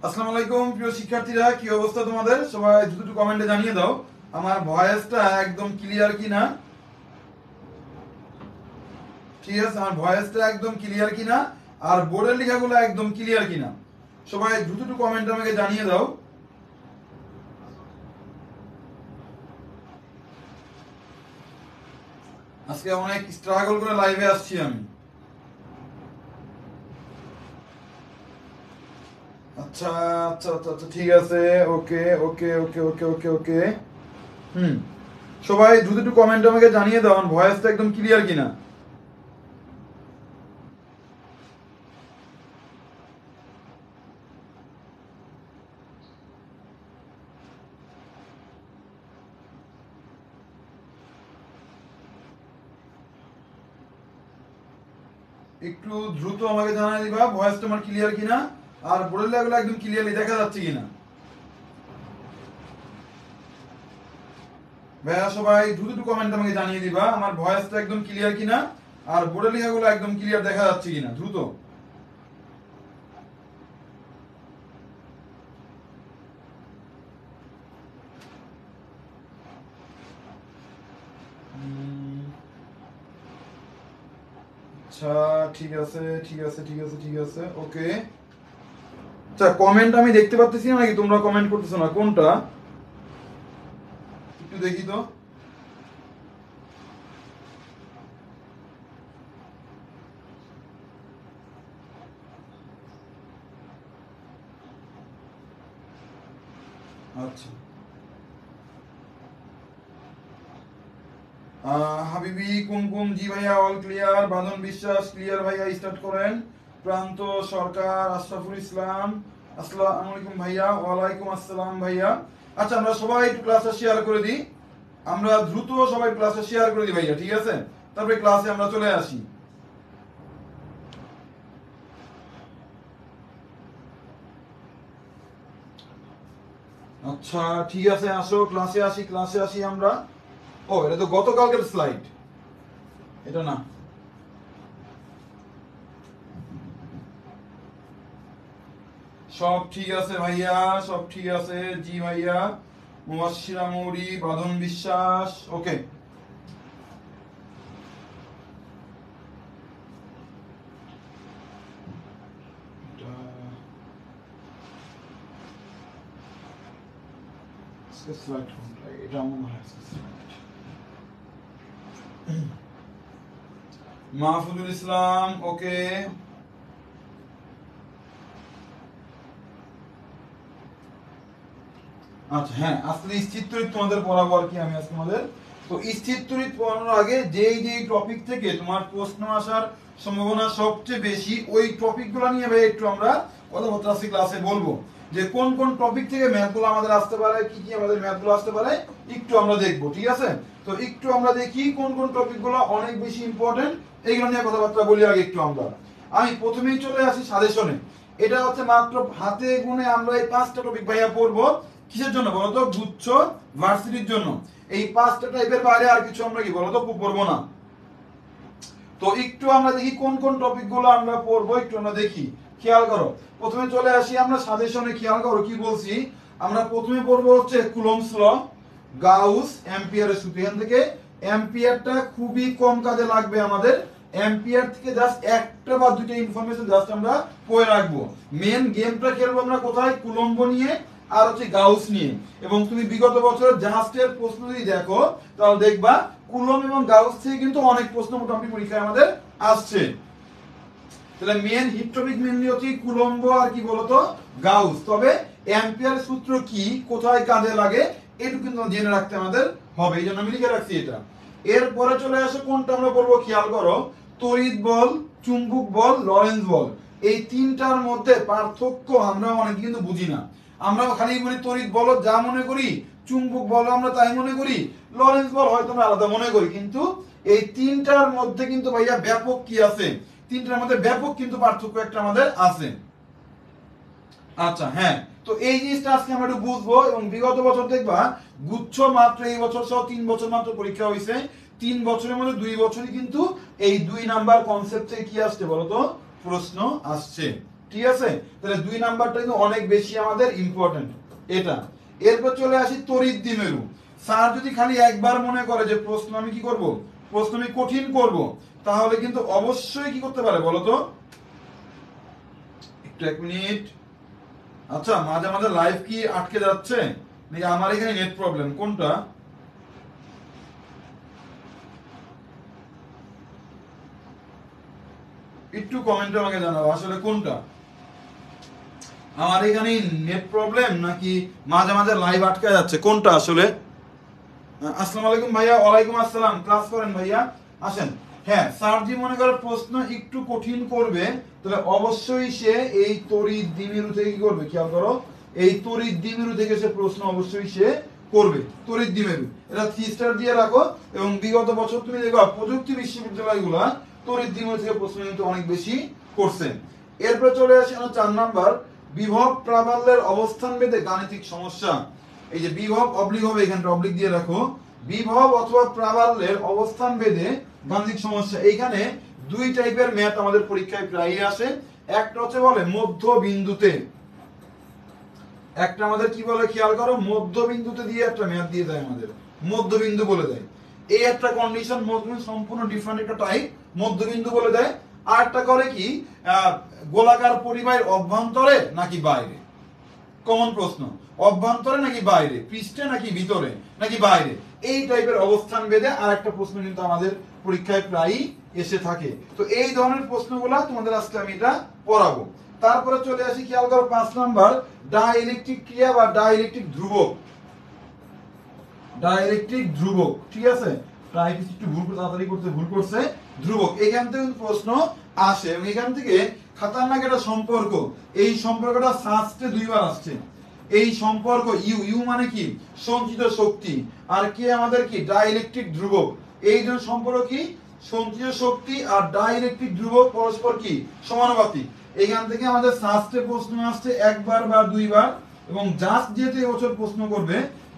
আসসালামু আলাইকুম প্রিয় শিক্ষার্থীরা, কি অবস্থা তোমাদের? সবাই দ্রুত কমেন্টে জানিয়ে দাও আমার ভয়েসটা একদম ক্লিয়ার কিনা। ঠিক আছে, আমার ভয়েসটা একদম ক্লিয়ার কিনা আর বোর্ডের লেখাগুলো একদম ক্লিয়ার কিনা। সবাই দ্রুত কমেন্টে আমাকে জানিয়ে দাও। আজকে অনেক স্ট্রাগল করে লাইভে আসছি আমি। আচ্ছা আচ্ছা আচ্ছা আচ্ছা, ঠিক আছে। ওকে ওকে ওকে ওকে ওকে ওকে। হুম, সবাই দ্রুত কমেন্টে আমাকে জানিয়ে দাও আমার ভয়েসটা একদম ক্লিয়ার কিনা। একটু দ্রুত আমাকে জানিয়ে দিবা ভয়েসটা আমার ক্লিয়ার কিনা আর বোর্ডের লেখাগুলো একদম ক্লিয়ারলি দেখা যাচ্ছে কিনা। ভাইয়া সবাই দ্রুত কমেন্ট আমাকে জানিয়ে দিবা আমার ভয়েসটা একদম ক্লিয়ার কিনা আর বোর্ডের লেখাগুলো একদম ক্লিয়ার দেখা যাচ্ছে কিনা। দ্রুত। আচ্ছা, ঠিক আছে ঠিক আছে ঠিক আছে ঠিক আছে, ওকে। আচ্ছা, কমেন্ট আমি দেখতে পাচ্ছি না নাকি তোমরা কমেন্ট করতেছো না, কোনটা একটু দেখি তো। আচ্ছা, হাবিবি কুমকুম জি ভাইয়া অল ক্লিয়ার, বাঁধন বিশ্বাস ক্লিয়ার ভাইয়া, স্টার্ট করেন। প্রান্ত সরকার, আশরাফুল ইসলাম আসসালামু আলাইকুম ভাইয়া। ওয়ালাইকুম আসসালাম ভাইয়া। আচ্ছা, আমরা সবাই একটু ক্লাসটা শেয়ার করে দিই। আমরা দ্রুত সবাই ক্লাসটা শেয়ার করে দিই ভাইয়া, ঠিক আছে? তারপরে ক্লাসে আমরা চলে আসি। আচ্ছা, ঠিক আছে, আসো ক্লাসে আসি ক্লাসে আসি আমরা। ও, এটা তো গতকালকের স্লাইড, এটা না। সব ঠিক আছে ভাইয়া, সব ঠিক আছে জি ভাইয়া। মুয়াশশিরা মৌরি, বাঁধন বিশ্বাস, ওকে। স্লাইড কোনটা? এটা মনে হয় স্লাইড। মাহফুজুল ইসলাম, ওকে। আচ্ছা, হ্যাঁ, আজকে স্থির তড়িৎ তোমাদের পড়াবো আর কি আমি আজকে তোমাদের। তো স্থির তড়িৎ পড়ানোর আগে যেই যেই টপিক থেকে তোমার প্রশ্ন আসার সম্ভাবনা সবচেয়ে বেশি, ওই টপিকগুলো নিয়ে ভাই একটু আমরা কথাবার্তা আজকে ক্লাসে বলবো, যে কোন কোন টপিক থেকে ম্যাথগুলো আমাদের আসতে পারে, কি কি আমাদের ম্যাথগুলো আসতে পারে একটু আমরা দেখবো, ঠিক আছে? তো একটু আমরা দেখি কোন কোন টপিকগুলো অনেক বেশি ইম্পর্টেন্ট, এইগুলো নিয়ে কথাবার্তা বলি আগে একটু আমরা। আমি প্রথমেই চলে আসি সাজেশনে। এটা হচ্ছে মাত্র হাতে গুনে আমরা এই 5টা টপিক ভাইয়া পড়বো। কিসের জন্য বলতো? গুচ্ছ ভার্সিটির জন্য। এই 5টা টাইপের বাইরে আর কিছু আমরা কি বলতো পড়বো না। তো একটু আমরা দেখি কোন কোন টপিক গুলো আমরা পড়বো, একটু আমরা দেখি। খেয়াল করো, প্রথমে চলে আসি আমরা সাজেশনে। খেয়াল করো কি বলছি। আমরা প্রথমে পড়বো হচ্ছে কুলম্বস ল, গাউস, অ্যাম্পিয়ারের সূত্র। এখান থেকে অ্যাম্পিয়ারটা খুবই কম কাজে লাগবে আমাদের। অ্যাম্পিয়ার থেকে জাস্ট একটা বা দুটো ইনফরমেশন জাস্ট আমরা পড়ে রাখবো। মেন গেমটা খেলবো আমরা কোথায়? কুলম্ব নিয়ে আর হচ্ছে গাউস নিয়ে। এবং তুমি বিগত বছরের জাস্টের প্রশ্ন যদি দেখো তাহলে দেখবা কুলম্ব এবং গাউস থেকে কিন্তু অনেক প্রশ্ন মোটামুটি পরীক্ষায় আমাদের আসছে। তাহলে মেন হিট টপিক মেনলি হচ্ছে কুলম্ব আর কি বলতো গাউস। তবে অ্যাম্পিয়ার সূত্র কি, কোথায় কাজে লাগে, এটুকু কিন্তু জেনে রাখতে আমাদের হবে, এই জন্য আমি লিখে রাখছি এটা। এরপরে চলে আসে কোনটা আমরা বলবো, খেয়াল করো। তড়িৎ বল, চুম্বক বল, লরেন্স বল। এই তিনটার মধ্যে পার্থক্য আমরা অনেকে কিন্তু বুঝি না। আমরা খালি বলি তড়িৎ বল যা মনে করি, চুম্বক বল আমরা তাই মনে করি, লরেন্স বল হয়তো আমরা আলাদা মনে করি। কিন্তু এই তিনটার মধ্যে কিন্তু ভাইয়া ব্যাপক কি আছে, তিনটার মধ্যে ব্যাপক কিন্তু পার্থক্য একটা আমাদের আছে। আচ্ছা, হ্যাঁ। তো এই জিনিসটা আজকে আমরা একটু বুঝবো। এবং বিগত বছর দেখবা গুচ্ছ মাত্র এই বছর সহ 3 বছর মাত্র পরীক্ষা হয়েছে। 3 বছরের মধ্যে 2 বছরই কিন্তু এই 2 নাম্বার কনসেপ্ট থেকে কি আসছে বলতো প্রশ্ন আসছে। ঠিক আছে, তাহলে 2 নাম্বারটা কিন্তু অনেক বেশি আমাদের ইম্পর্টেন্ট এটা। এরপর চলে আসি তড়িৎ দ্বিমেরু। স্যার যদি খালি একবার মনে করে যে প্রশ্ন আমি কি করব, প্রশ্ন আমি কঠিন করব, তাহলে কিন্তু অবশ্যই কি করতে পারে বলো তো, একটু 1 মিনিট। আচ্ছা, মাঝে মাঝে লাইভ কি আটকে যাচ্ছে নাকি আমার এখানে নেট প্রবলেম, কোনটা? একটু কমেন্টে আমাকে জানাবো আসলে কোনটা, আমার এখানে নেট প্রবলেম নাকি মাঝে মাঝে লাইভ আটকে যাচ্ছে, কোনটা আসলে? আসসালামু আলাইকুম ভাইয়া। ওয়ালাইকুম আসসালাম। ক্লাস করেন ভাইয়া, আসেন। হ্যাঁ, স্যার জি মনে করে প্রশ্ন একটু কঠিন করবে, তাহলে অবশ্যই সে এই তড়িৎ দ্বিমেরু থেকে কি করবে, খেয়াল করো, এই তড়িৎ দ্বিমেরু থেকে সে প্রশ্ন অবশ্যই সে করবে। তড়িৎ দ্বিমেরু এটা 3 স্টার দিয়ে রাখো, এবং বিগত বছর তুমি দেখো প্রযুক্তি বিশ্ববিদ্যালয়গুলো তড়িৎ দ্বিমেরু থেকে প্রশ্ন কিন্তু অনেক বেশি করছে। এরপর চলে আসে 4 নাম্বার, বিভব প্রাবল্যের অবস্থান ভেদে গাণিতিক সমস্যা। এই যে বিভব অবলিক হবে, এখানটা অবলিক দিয়ে রাখো, বিভব অথবা প্রাবল্যের অবস্থান ভেদে গাণিতিক সমস্যা। এইখানে 2 টাইপের ম্যাথ আমাদের পরীক্ষায় প্রায়ই আসে। একটা হচ্ছে বলে মধ্য বিন্দুতে, একটা আমাদের কি বলে খেয়াল করো, মধ্য বিন্দুতে দিয়ে একটা ম্যাথ দিয়ে দেয় আমাদের, মধ্য বিন্দু বলে দেয়। এই একটা কন্ডিশন, মধ্যবিন্দু সম্পূর্ণ ডিফারেন্ট একটা টাইপ, মধ্য বিন্দু বলে দেয়। আর একটা করে কি গোলাকার পরিবাহীর অভ্যন্তরে নাকি বাইরে, কমন প্রশ্ন, অভ্যন্তরে নাকি বাইরে, পৃষ্ঠে নাকি ভিতরে নাকি বাইরে, এই টাইপের অবস্থান ভেদে আর একটা প্রশ্ন কিন্তু আমাদের পরীক্ষায় প্রায়ই এসে থাকে। তো এই ধরনের প্রশ্নগুলা তোমাদের আজকে আমি এটা পড়াবো। তারপরে চলে আসি, খেয়াল করো 5 নাম্বার, ডাইইলেকট্রিক ক্রিয়া বা ডাইইলেকট্রিক ধ্রুবক। ডাইইলেকট্রিক ধ্রুবক, ঠিক আছে, প্রায় কিছু একটু ভুল তাড়াতাড়ি করতে ভুল করছে, ধ্রুবক। এখান থেকে প্রশ্ন আসে, এবং এখান থেকে খতরনাক একটা সম্পর্ক, এই সম্পর্কটা সাস্টে 2 বার আসছে। এই সম্পর্ক ইউ, ইউ মানে কি সঞ্চিত শক্তি, আর কে আমাদের কি ডাইইলেকট্রিক ধ্রুবক। এই দুটো সম্পর্ক কি, সঞ্চিত শক্তি আর ডাইইলেকট্রিক ধ্রুবক পরস্পর কি সমানুপাতিক। এখান থেকে আমাদের সাস্টে প্রশ্ন আসছে 1 বার বা 2 বার, এবং জাস্ট যেহেতু এবছর প্রশ্ন করবে,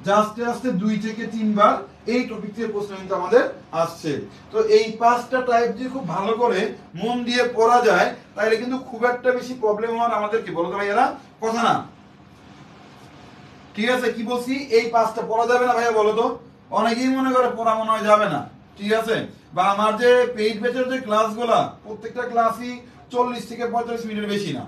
জাস্টে আসছে 2 থেকে 3 বার, এই টপিক থেকে প্রশ্ন কিন্তু আমাদের আসছে। তো এই 5টা টাইপ যদি খুব ভালো করে মন দিয়ে পড়া যায়, তাহলে কিন্তু খুব একটা বেশি প্রবলেম হওয়ার আমাদের কি বলতো ভাইয়ারা কথা না। ঠিক আছে, কি বলছি, এই 5টা পড়া যাবে না ভাইয়া বলো তো? অনেকেই মনে করে পড়া মনে হয় যাবে না, ঠিক আছে। বা আমার যে পেইড ব্যাচের যে ক্লাসগুলা, প্রত্যেকটা ক্লাসই 40 থেকে 45 মিনিটের বেশি না।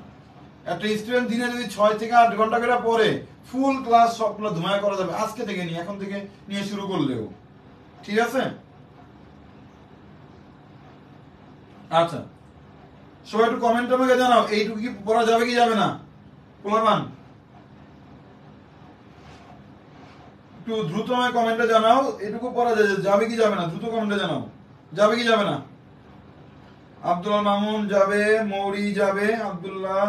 একটা স্টুডেন্ট দিনে যদি 6 থেকে 8 ঘন্টা করে পড়ে, ফুল ক্লাস সবগুলো ধুমায় করা যাবে আজকে থেকে নিয়ে, এখন থেকে নিয়ে শুরু করলেও, ঠিক আছে। আচ্ছা, সবাই একটু কমেন্ট আমাকে জানাও, এইটুকু কি পড়া যাবে কি যাবে না? পোলাপান একটু দ্রুত আমায় কমেন্টে জানাও, এটুকু পড়া যাবে কি যাবে না, দ্রুত কমেন্টে জানাও, যাবে কি যাবে না। আব্দুল্লাহ মামুন যাবে, মৌরি যাবে, আব্দুল্লাহ,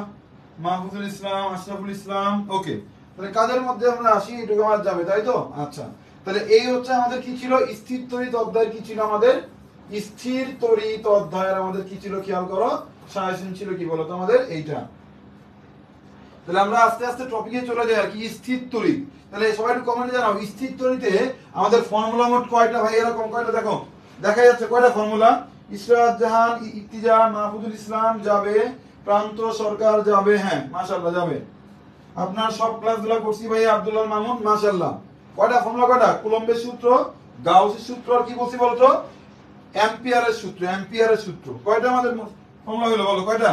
মাহফুজুল ইসলাম, আশরাফুল ইসলাম, ওকে। তাহলে কাদের মধ্যে আমরা আসি, এটুকু আমার যাবে, তাই তো? আচ্ছা, তাহলে এই হচ্ছে আমাদের কি ছিল, স্থির তড়িৎ অধ্যায়ের কি ছিল, আমাদের স্থির তড়িৎ অধ্যায়ের আমাদের কি ছিল, খেয়াল করো, সাজেশন ছিল কি বলতো আমাদের এইটা। তাহলে আমরা আস্তে আস্তে টপিকে চলে যাই আর কি, স্থির তড়িৎ। তাহলে সবাই একটু কমেন্টে জানাও, স্থির তড়িতে আমাদের ফর্মুলা মোট কয়টা ভাই, এরকম কয়টা দেখো, দেখা যাচ্ছে কয়টা ফর্মুলা, ইসরাত জাহান, ইতিজা, মাহফুজুল ইসলাম যাবে, প্রান্ত সরকার যাবে, হ্যাঁ মাশাআল্লাহ যাবে। আপনার সব ক্লাসগুলো করছি ভাই, আব্দুল্লাহ মামুন মাশাআল্লাহ। কয়টা ফর্মুলা, কয়টা, কুলম্বের সূত্র, গাউসের সূত্র, আর কি বলছি বলতো, অ্যাম্পিয়ারের সূত্র, অ্যাম্পিয়ারের সূত্র। কয়টা আমাদের ফর্মুলা হলো বলো, কয়টা?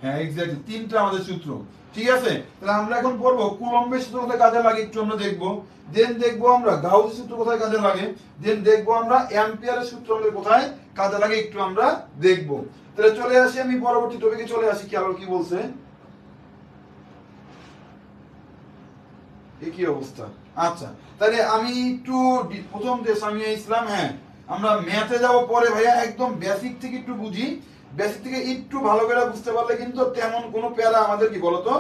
হ্যাঁ এক্স্যাক্টলি 3টা আমাদের সূত্র, ঠিক আছে। তাহলে আমরা এখন পড়বো কুলম্বের সূত্র কোথায় কাজে লাগে, একটু আমরা দেখবো, দেন দেখবো আমরা গাউসের সূত্র কোথায় কাজে লাগে, দেন দেখবো আমরা অ্যাম্পিয়ারের সূত্র আমাদের কোথায় কাজে লাগে, একটু আমরা দেখবো। তাহলে চলে আসি আমি পরবর্তী টপিকে চলে আসি, খেয়াল কি বলছে, কি অবস্থা। আচ্ছা, তাহলে আমি একটু প্রথম দেশ আমি ইসলাম, হ্যাঁ আমরা ম্যাথে যাব পরে ভাইয়া, একদম বেসিক থেকে একটু বুঝি, বেসিক থেকে একটু ভালো করে বুঝতে পারলে কিন্তু তেমন কোনো প্যারা আমাদের কি বলতো,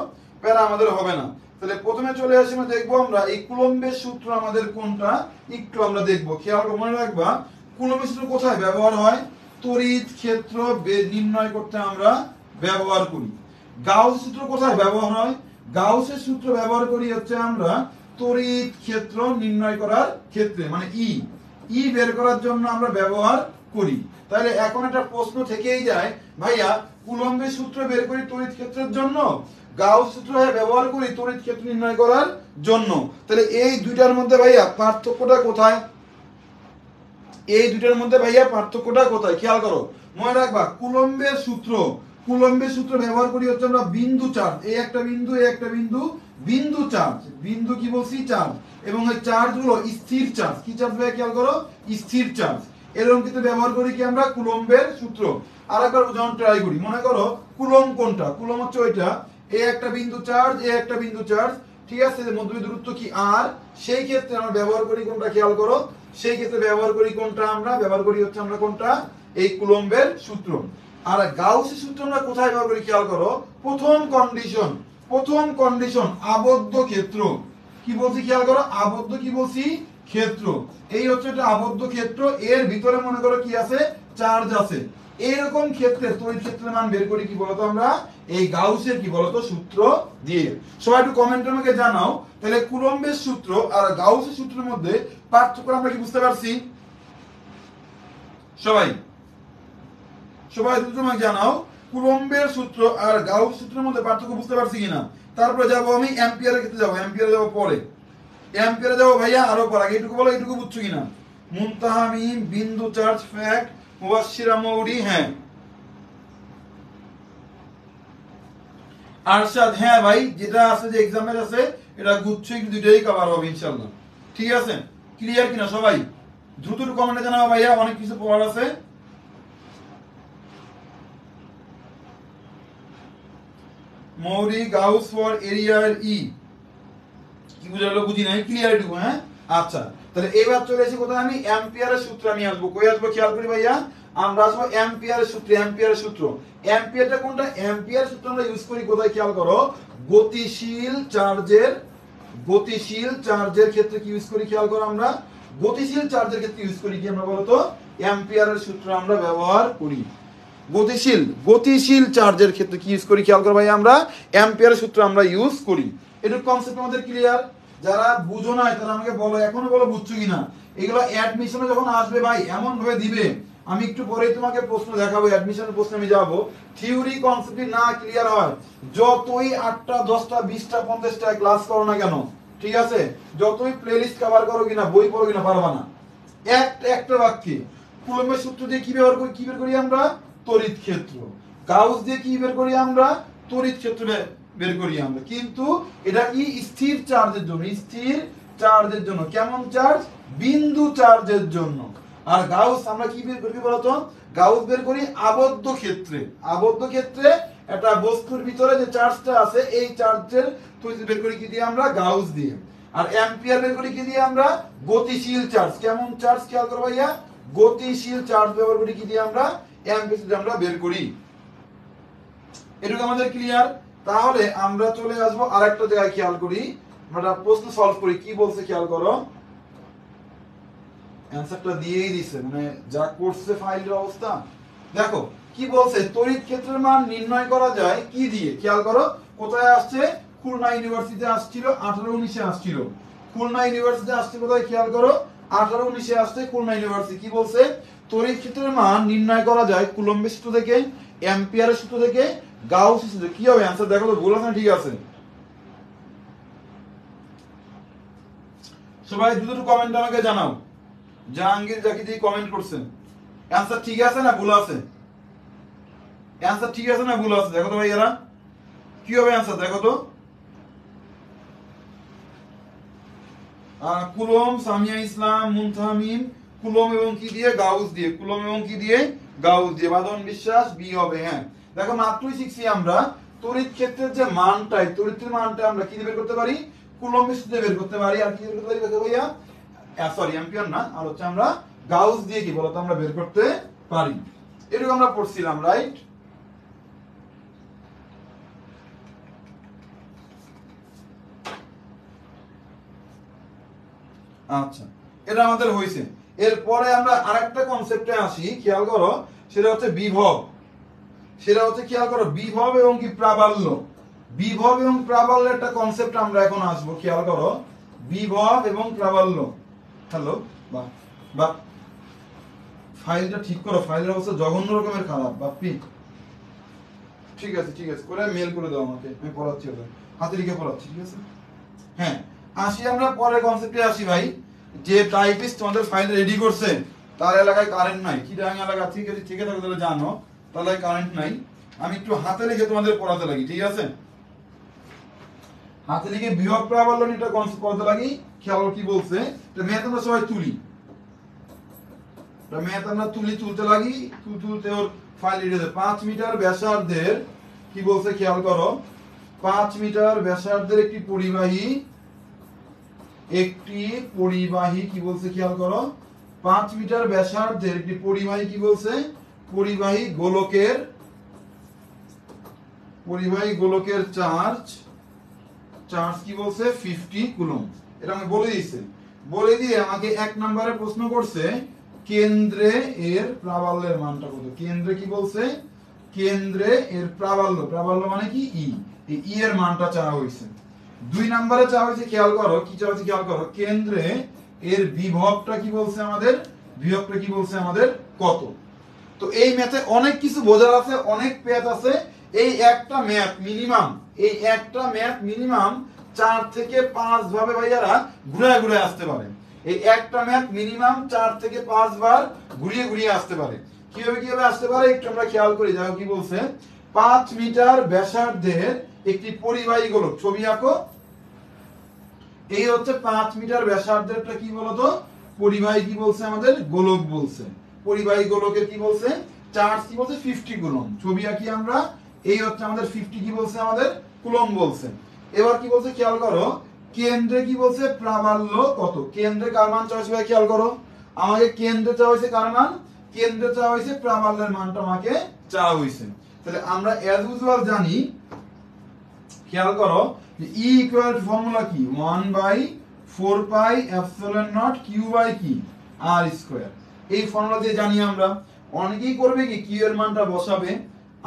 প্যারা আমাদের হবে না। তাহলে প্রথমে চলে আসি, আমরা দেখবো আমরা এই কুলম্বের সূত্র আমাদের কোনটা, একটু আমরা দেখবো, খেয়াল মনে রাখবা কুলম্বের সূত্র কোথায় ব্যবহার হয়, তড়িৎ ক্ষেত্র নির্ণয় করতে আমরা ব্যবহার করি। গাউস সূত্র কোথায় ব্যবহার হয়, গাউসের সূত্র ব্যবহার করি হচ্ছে আমরা তড়িৎ ক্ষেত্র নির্ণয় করার ক্ষেত্রে, মানে ই বের করার জন্য আমরা ব্যবহার করি। তাহলে এখন একটা প্রশ্ন থেকেই যায়, ভাইয়া কুলম্বের সূত্র বের করি তড়িৎ ক্ষেত্রের জন্য, গাউস সূত্র ব্যবহার করি তড়িৎ ক্ষেত্র নির্ণয় করার জন্য। তাহলে এই দুইটার মধ্যে ভাইয়া পার্থক্যটা কোথায়? এই দুইটার মধ্যে ভাইয়া পার্থক্যটা কোথায় খেয়াল করো। মনে রাখবা কুলম্বের সূত্র ব্যবহার করি হচ্ছে আমরা বিন্দু চার্জ, এই একটা বিন্দু এই একটা বিন্দু, বিন্দু চার্জ, বিন্দু কি বলছি চার্জ, এবং এই চার্জ গুলো স্থির চার্জ, কি চার্জ ভাইয়া খেয়াল করো, স্থির চার্জ। এরকম কিন্তু ব্যবহার করি কি আমরা কুলম্বের সূত্র। আরেকবার উদাহরণ ট্রাই করি। মনে করো কুলম কোনটা, কুলম হচ্ছে ওইটা, এই একটা বিন্দু চার্জ এই একটা বিন্দু চার্জ, ঠিক আছে, মধ্যবর্তী দূরত্ব কি আর, সেই ক্ষেত্রে আমরা ব্যবহার করি কোনটা খেয়াল করো, সেই ক্ষেত্রে ব্যবহার করি কোনটা, আমরা ব্যবহার করি হচ্ছে আমরা কোনটা, এই কুলম্বের সূত্র। আর গাউসের সূত্র আমরা কোথায় ব্যবহার করি খেয়াল করো, প্রথম কন্ডিশন আবদ্ধ ক্ষেত্র, কি বলছি খেয়াল করো, আবদ্ধ কি বলছি ক্ষেত্র, এই হচ্ছে একটা আবদ্ধ ক্ষেত্র, এর ভিতরে মনে করো কি আছে, চার্জ আছে, এইরকম ক্ষেত্রে তড়িৎ ক্ষেত্রের মান বের করি কি বলতো আমরা, এই গাউসের কি বলতো সূত্র দিয়ে। সবাই একটু কমেন্টে আমাকে জানাও, তাহলে কুলম্বের সূত্র আর গাউসের সূত্রের মধ্যে পার্থক্য আমরা কি বুঝতে পারছি? সবাই দুটো আমাকে জানাও, কুলম্বের সূত্র আর গাউস সূত্রের মধ্যে পার্থক্য বুঝতে পারছি কিনা। তারপরে যাবো আমি অ্যাম্পিয়ারের ক্ষেত্রে যাবো, অ্যাম্পিয়ারে যাবো পরে, অ্যাম্পিয়ারে যাবো ভাইয়া আরো পর, আগে এটুকু বলো, এটুকু বুঝছো কিনা। মুনতাহা মিম, বিন্দু চার্জ, ফ্যাক্ট, মুবাশশিরা মৌরি, হ্যাঁ আরশাদ, হ্যাঁ ভাই যেটা আছে যে এক্সামের আছে এটা গুচ্ছ দুইটাই কভার হবে ইনশাআল্লাহ, ঠিক আছে। ক্লিয়ার কিনা সবাই? দ্রুত কমেন্টে জানাও ভাইয়া, অনেক কিছু পড়ার আছে। মৌরি গাউস ফর এরিয়ার ই, কি বুঝালো বুঝি নাই, ক্লিয়ার টু, হ্যাঁ আচ্ছা। তাহলে এবার চলে এসে কোথায়, আমি অ্যাম্পিয়ারের সূত্র আমি আসবো, কই আসবো খেয়াল করি ভাইয়া, আমরা আসবো অ্যাম্পিয়ারের সূত্র, অ্যাম্পিয়ারের সূত্র। অ্যাম্পিয়ারটা কোনটা, অ্যাম্পিয়ার সূত্র আমরা ইউজ করি কোথায় খেয়াল করো, গতিশীল চার্জের ক্ষেত্রে কি ইউজ করি খেয়াল করো, আমরা গতিশীল চার্জের ক্ষেত্রে ইউজ করি কি আমরা বলতো, অ্যাম্পিয়ারের সূত্র আমরা ব্যবহার করি। গতিশীল চার্জের ক্ষেত্রে কি ইউজ করি খেয়াল করো ভাই, আমরা অ্যাম্পিয়ারের সূত্র আমরা ইউজ করি। এটুকু কনসেপ্ট আমাদের ক্লিয়ার? যারা বুঝো না তারা আমাকে বলো, এখনো বলো বুঝছো কিনা। এগুলো অ্যাডমিশনে যখন আসবে ভাই এমন ভাবে দিবে, আমি একটু পরেই তোমাকে প্রশ্ন দেখাবো, অ্যাডমিশনের প্রশ্ন আমি যাবো, থিওরি কনসেপ্ট না ক্লিয়ার হয়, যতই 8টা 10টা 20টা 50টা ক্লাস করো না কেন, ঠিক আছে, যতই প্লেলিস্ট কভার করো কিনা, বই পড়ো কিনা, পারবা না। একটা বাক্যে কুলম্বের সূত্র দিয়ে কি ব্যবহার করি, কি বের করি আমরা, তড়িৎ ক্ষেত্র। গাউস দিয়ে কি বের করি আমরা, তড়িৎ ক্ষেত্র বের করি আমরা, কিন্তু এটা কি স্থির চার্জের জন্য, কেমন চার্জ, বিন্দু চার্জের জন্য। আর গাউস আমরা কি বের করি বলতো, গাউস বের করি আবদ্ধ ক্ষেত্রে একটা বস্তুর ভিতরে যে চার্জটা আছে এই চার্জের তড়িৎ বের করি কি দিয়ে আমরা, গাউস দিয়ে। আর অ্যাম্পিয়ার বের করি কি দিয়ে আমরা, গতিশীল চার্জ, কেমন চার্জ খেয়াল করো ভাইয়া, গতিশীল চার্জ ব্যবহার করি কি দিয়ে আমরা, অ্যাম্পিয়ার আমরা বের করি। এটুকু আমাদের ক্লিয়ার? তাহলে আমরা চলে আসবো আরেকটা জায়গায়, খেয়াল করি, আমরা প্রশ্ন সলভ করি, কি বলছে খেয়াল করো, অ্যানসারটা দিয়েই দিছে, মানে যা করছে ফাইলের অবস্থা দেখো কি বলছে, তড়িৎ ক্ষেত্রের মান নির্ণয় করা যায় কি দিয়ে, খেয়াল করো কোথায় আসছে, খুলনা ইউনিভার্সিটিতে আসছিল 18-19-এ আসছিল, খুলনা ইউনিভার্সিটিতে আসছে কোথায় খেয়াল করো, 18-19-এ আসছে খুলনা ইউনিভার্সিটি। কি বলছে, তড়িৎ ক্ষেত্রের মান নির্ণয় করা যায় কুলম্বের সূত্র থেকে, অ্যাম্পিয়ারের সূত্র থেকে, গাউসের সূত্র। কি হবে অ্যানসার দেখো তো, ভুল আছে না ঠিক আছে? সবাই দ্রুত কমেন্ট আমাকে জানাও, জাহাঙ্গীর জাকিদি কমেন্ট করছেন, অ্যানসার ঠিক আছে না ভুল আছে, অ্যানসার ঠিক আছে না ভুল আছে দেখো তো ভাইয়ারা, কি হবে অ্যানসার দেখো তো। কুলম, সামিয়া ইসলাম, মুনতাহা মিম, কুলম এবং কি দিয়ে, গাউস দিয়ে, কুলম এবং কি দিয়ে, গাউস দিয়ে। বাদন বিশ্বাস বি হবে, হ্যাঁ দেখো মাত্রই শিখছি আমরা তড়িৎ ক্ষেত্রের যে মানটাই, তড়িৎের মানটা আমরা কি দিয়ে বের করতে পারি, কুলম্বের সূত্রে বের করতে পারি। আর কি বের করতে পারি দেখো ভাইয়া, সরি অ্যাম্পিয়ার না, আর হচ্ছে আমরা গাউস দিয়ে কি বলতো আমরা বের করতে পারি। এটুকু আমরা পড়ছিলাম, রাইট? আচ্ছা এটা আমাদের হয়েছে। এরপরে আমরা আরেকটা কনসেপ্টে আসি, খেয়াল করো, সেটা হচ্ছে বিভব। সেটা হচ্ছে খেয়াল করো বিভব এবং কি প্রাবল্য, বিভব এবং প্রাবল্যের একটা কনসেপ্ট আমরা এখন আসবো, খেয়াল করো বিভব এবং প্রাবল্য। হ্যালো, বাহ বাহ, ফাইলটা ঠিক করো, ফাইলের অবস্থা জঘন্য রকমের খারাপ বাপ্পি। ঠিক আছে করে মেল করে দাও আমাকে, আমি পড়াচ্ছি ওদের হাতে লিখে পড়াচ্ছি, ঠিক আছে। হ্যাঁ, আসি আমরা পরের কনসেপ্টে আসি ভাই। যে টাইপিস্ট তোমাদের ফাইল রেডি করছে তার এলাকায় কারেন্ট নাই, চিটাং এলাকা ঠিক আছে, ঠিক আছে তাহলে জানো তাহলে কারেন্ট নাই। আমি একটু হাতে লিখে তোমাদের পড়াতে লাগি, ঠিক আছে। হাতে লিখে বিভব প্রাবল্য নিয়ে কনসেপ্ট পড়াতে লাগি। খেয়াল কি বলছে, ম্যাথ আমরা সবাই তুলি, ম্যাথ আমরা তুলতে লাগি, তুলতে ওর ফাইল রেডি আছে। 5 মিটার ব্যাসার্ধের কি বলছে খেয়াল করো, 5 মিটার ব্যাসার্ধের একটি পরিবাহী কি বলছে খেয়াল করো, 5 মিটার ব্যাসার্ধের একটি পরিবাহী কি বলছে, পরিবাহী গোলকের চার্জ কি বলছে 50 কুলম্ব। এটা আমাকে বলে দিয়েছে, বলে দিয়ে আমাকে 1 নম্বরে প্রশ্ন করছে কেন্দ্রে এর প্রাবল্যের মানটা কত। কেন্দ্রে কি বলছে, কেন্দ্রে এর প্রাবল্য মানে কি ই, এই ই এর মানটা চাওয়া হয়েছে। 2 নম্বরে চাওয়া হয়েছে খেয়াল করো, কি চাওয়া হয়েছে খেয়াল করো, কেন্দ্রে এর বিভবটা কি বলছে আমাদের, বিভবটা কি বলছে আমাদের কত। তো এই ম্যাথে অনেক কিছু বোঝার আছে, অনেক পেজ আছে। এই একটা ম্যাথ মিনিমাম 4 থেকে 5 ভাবে ভাইয়ারা ঘুরে আসতে পারে। এই একটা ম্যাথ মিনিমাম 4 থেকে 5 বার ঘুরিয়ে আসতে পারে। কিভাবে আসতে পারে একটু আমরা খেয়াল করি। দেখো কি বলছে, 5 মিটার ব্যাসার্ধের একটি পরিবাহী গোলক, ছবি আঁকো। এই হচ্ছে 5 মিটার ব্যাসার্ধেরটা কি বলতো, পরিবাহী কি বলছে আমাদের, গোলক বলছে। পরিবাহী গোলকের কি বলছে, চার্জ কি বলছে 50 কুলম্ব। ছবি আঁকি আমরা, এই হচ্ছে আমাদের 50 কি বলছে আমাদের কুলম্ব বলছে। এবার কি বলছে খেয়াল করো, কেন্দ্রে কি বলছে প্রাবল্য কত। কেন্দ্রে কার মান চাওয়া হয়েছে খেয়াল করো, আমাকে কেন্দ্রে চাওয়া হয়েছে কার মান, কেন্দ্রে চাওয়া হয়েছে প্রাবল্যের মানটা আমাকে চাওয়া হয়েছে। তাহলে আমরা অ্যাজ ইউজুয়াল জানি, খেয়াল করো যে ই ইকুয়াল ফর্মুলা কি 1/4 pi epsilon naught q by কি আর স্কয়ার। এই ফর্মুলা দিয়ে জানি আমরা। অনেকেই করবে কি কিউ এর মানটা বসাবে,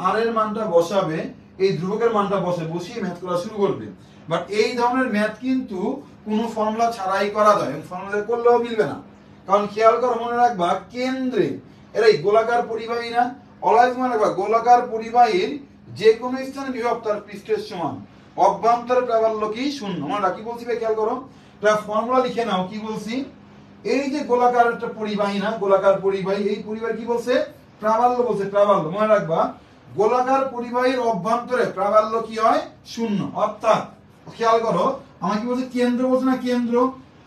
আর এর মানটা বসাবে, এই ধ্রুবকের মানটা বসিয়ে ম্যাথ করা শুরু করবে। বাট এই ধরনের ম্যাথ কিন্তু কোনো ফর্মুলা ছাড়াই করা যায়, ফর্মুলা করলেও মিলবে না। কারণ খেয়াল করো, মনে রাখবা কেন্দ্রে এরাই গোলাকার পরিবাহী না, অলওয়েজ মনে রাখবা গোলাকার পরিবাহীর যে কোনো স্থানে বিভব তার পৃষ্ঠের সমান, অভ্যন্তরের প্রাবল্য কি শূন্য। আমরা কি বলছি খেয়াল করো, এটা ফর্মুলা লিখে নাও। কি বলছি, এই যে গোলাকার একটা পরিবাহী না, গোলাকার পরিবাহী, এই পরিবাহী কি বলছে প্রাবল্য বলছে, প্রাবল্য। মনে রাখবা গোলাকার পরিবাহীর অভ্যন্তরে প্রাবল্য কি হয় শূন্য। অর্থাৎ খেয়াল করো, আমার কি বলছে কেন্দ্র বলছে না,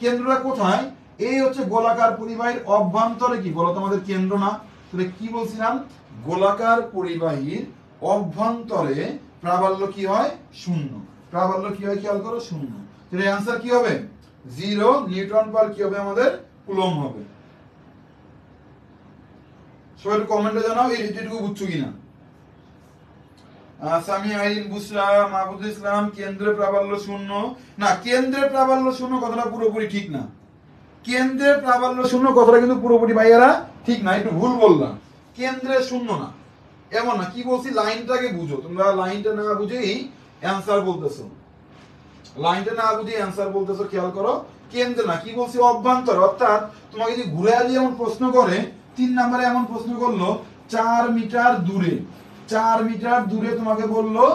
কেন্দ্রটা কোথায়, এই হচ্ছে গোলাকার পরিবাহীর অভ্যন্তরে কি বলো তোমাদের কেন্দ্র না। তাহলে কি বলছিলাম, গোলাকার পরিবাহীর অভ্যন্তরে প্রাবল্য কি হয় শূন্য। প্রাবল্য কি হয় খেয়াল করো শূন্য। তাহলে অ্যানসার কি হবে 0 নিউটন পার কি হবে আমাদের কুলম্ব হবে। সবাই একটু কমেন্টে জানাও এইটুকু বুঝছো কিনা। সামিয়া আইরিন বুসরা মাহবুবুল ইসলাম, কেন্দ্রে প্রাবল্য শূন্য না, কেন্দ্রে প্রাবল্য শূন্য কথাটা পুরোপুরি ঠিক না। কেন্দ্রে প্রাবল্য শূন্য কথাটা কিন্তু পুরোপুরি ভাইয়ারা ঠিক না, একটু ভুল বললাম। কেন্দ্রে শূন্য না এমন না। কি বলছি লাইনটাকে বুঝো, তোমরা লাইনটা না বুঝেই অ্যানসার বলতেছো, লাইনটা না বুঝে অ্যানসার বলতেছো। খেয়াল করো, কেন্দ্রে না, কি বলছি অভ্যন্তর। অর্থাৎ তোমাকে যদি ঘুরে দিয়ে এমন প্রশ্ন করে, 3 নম্বরে এমন প্রশ্ন করলো 4 মিটার দূরে, 4 মিটার দূরে তোমাকে বললো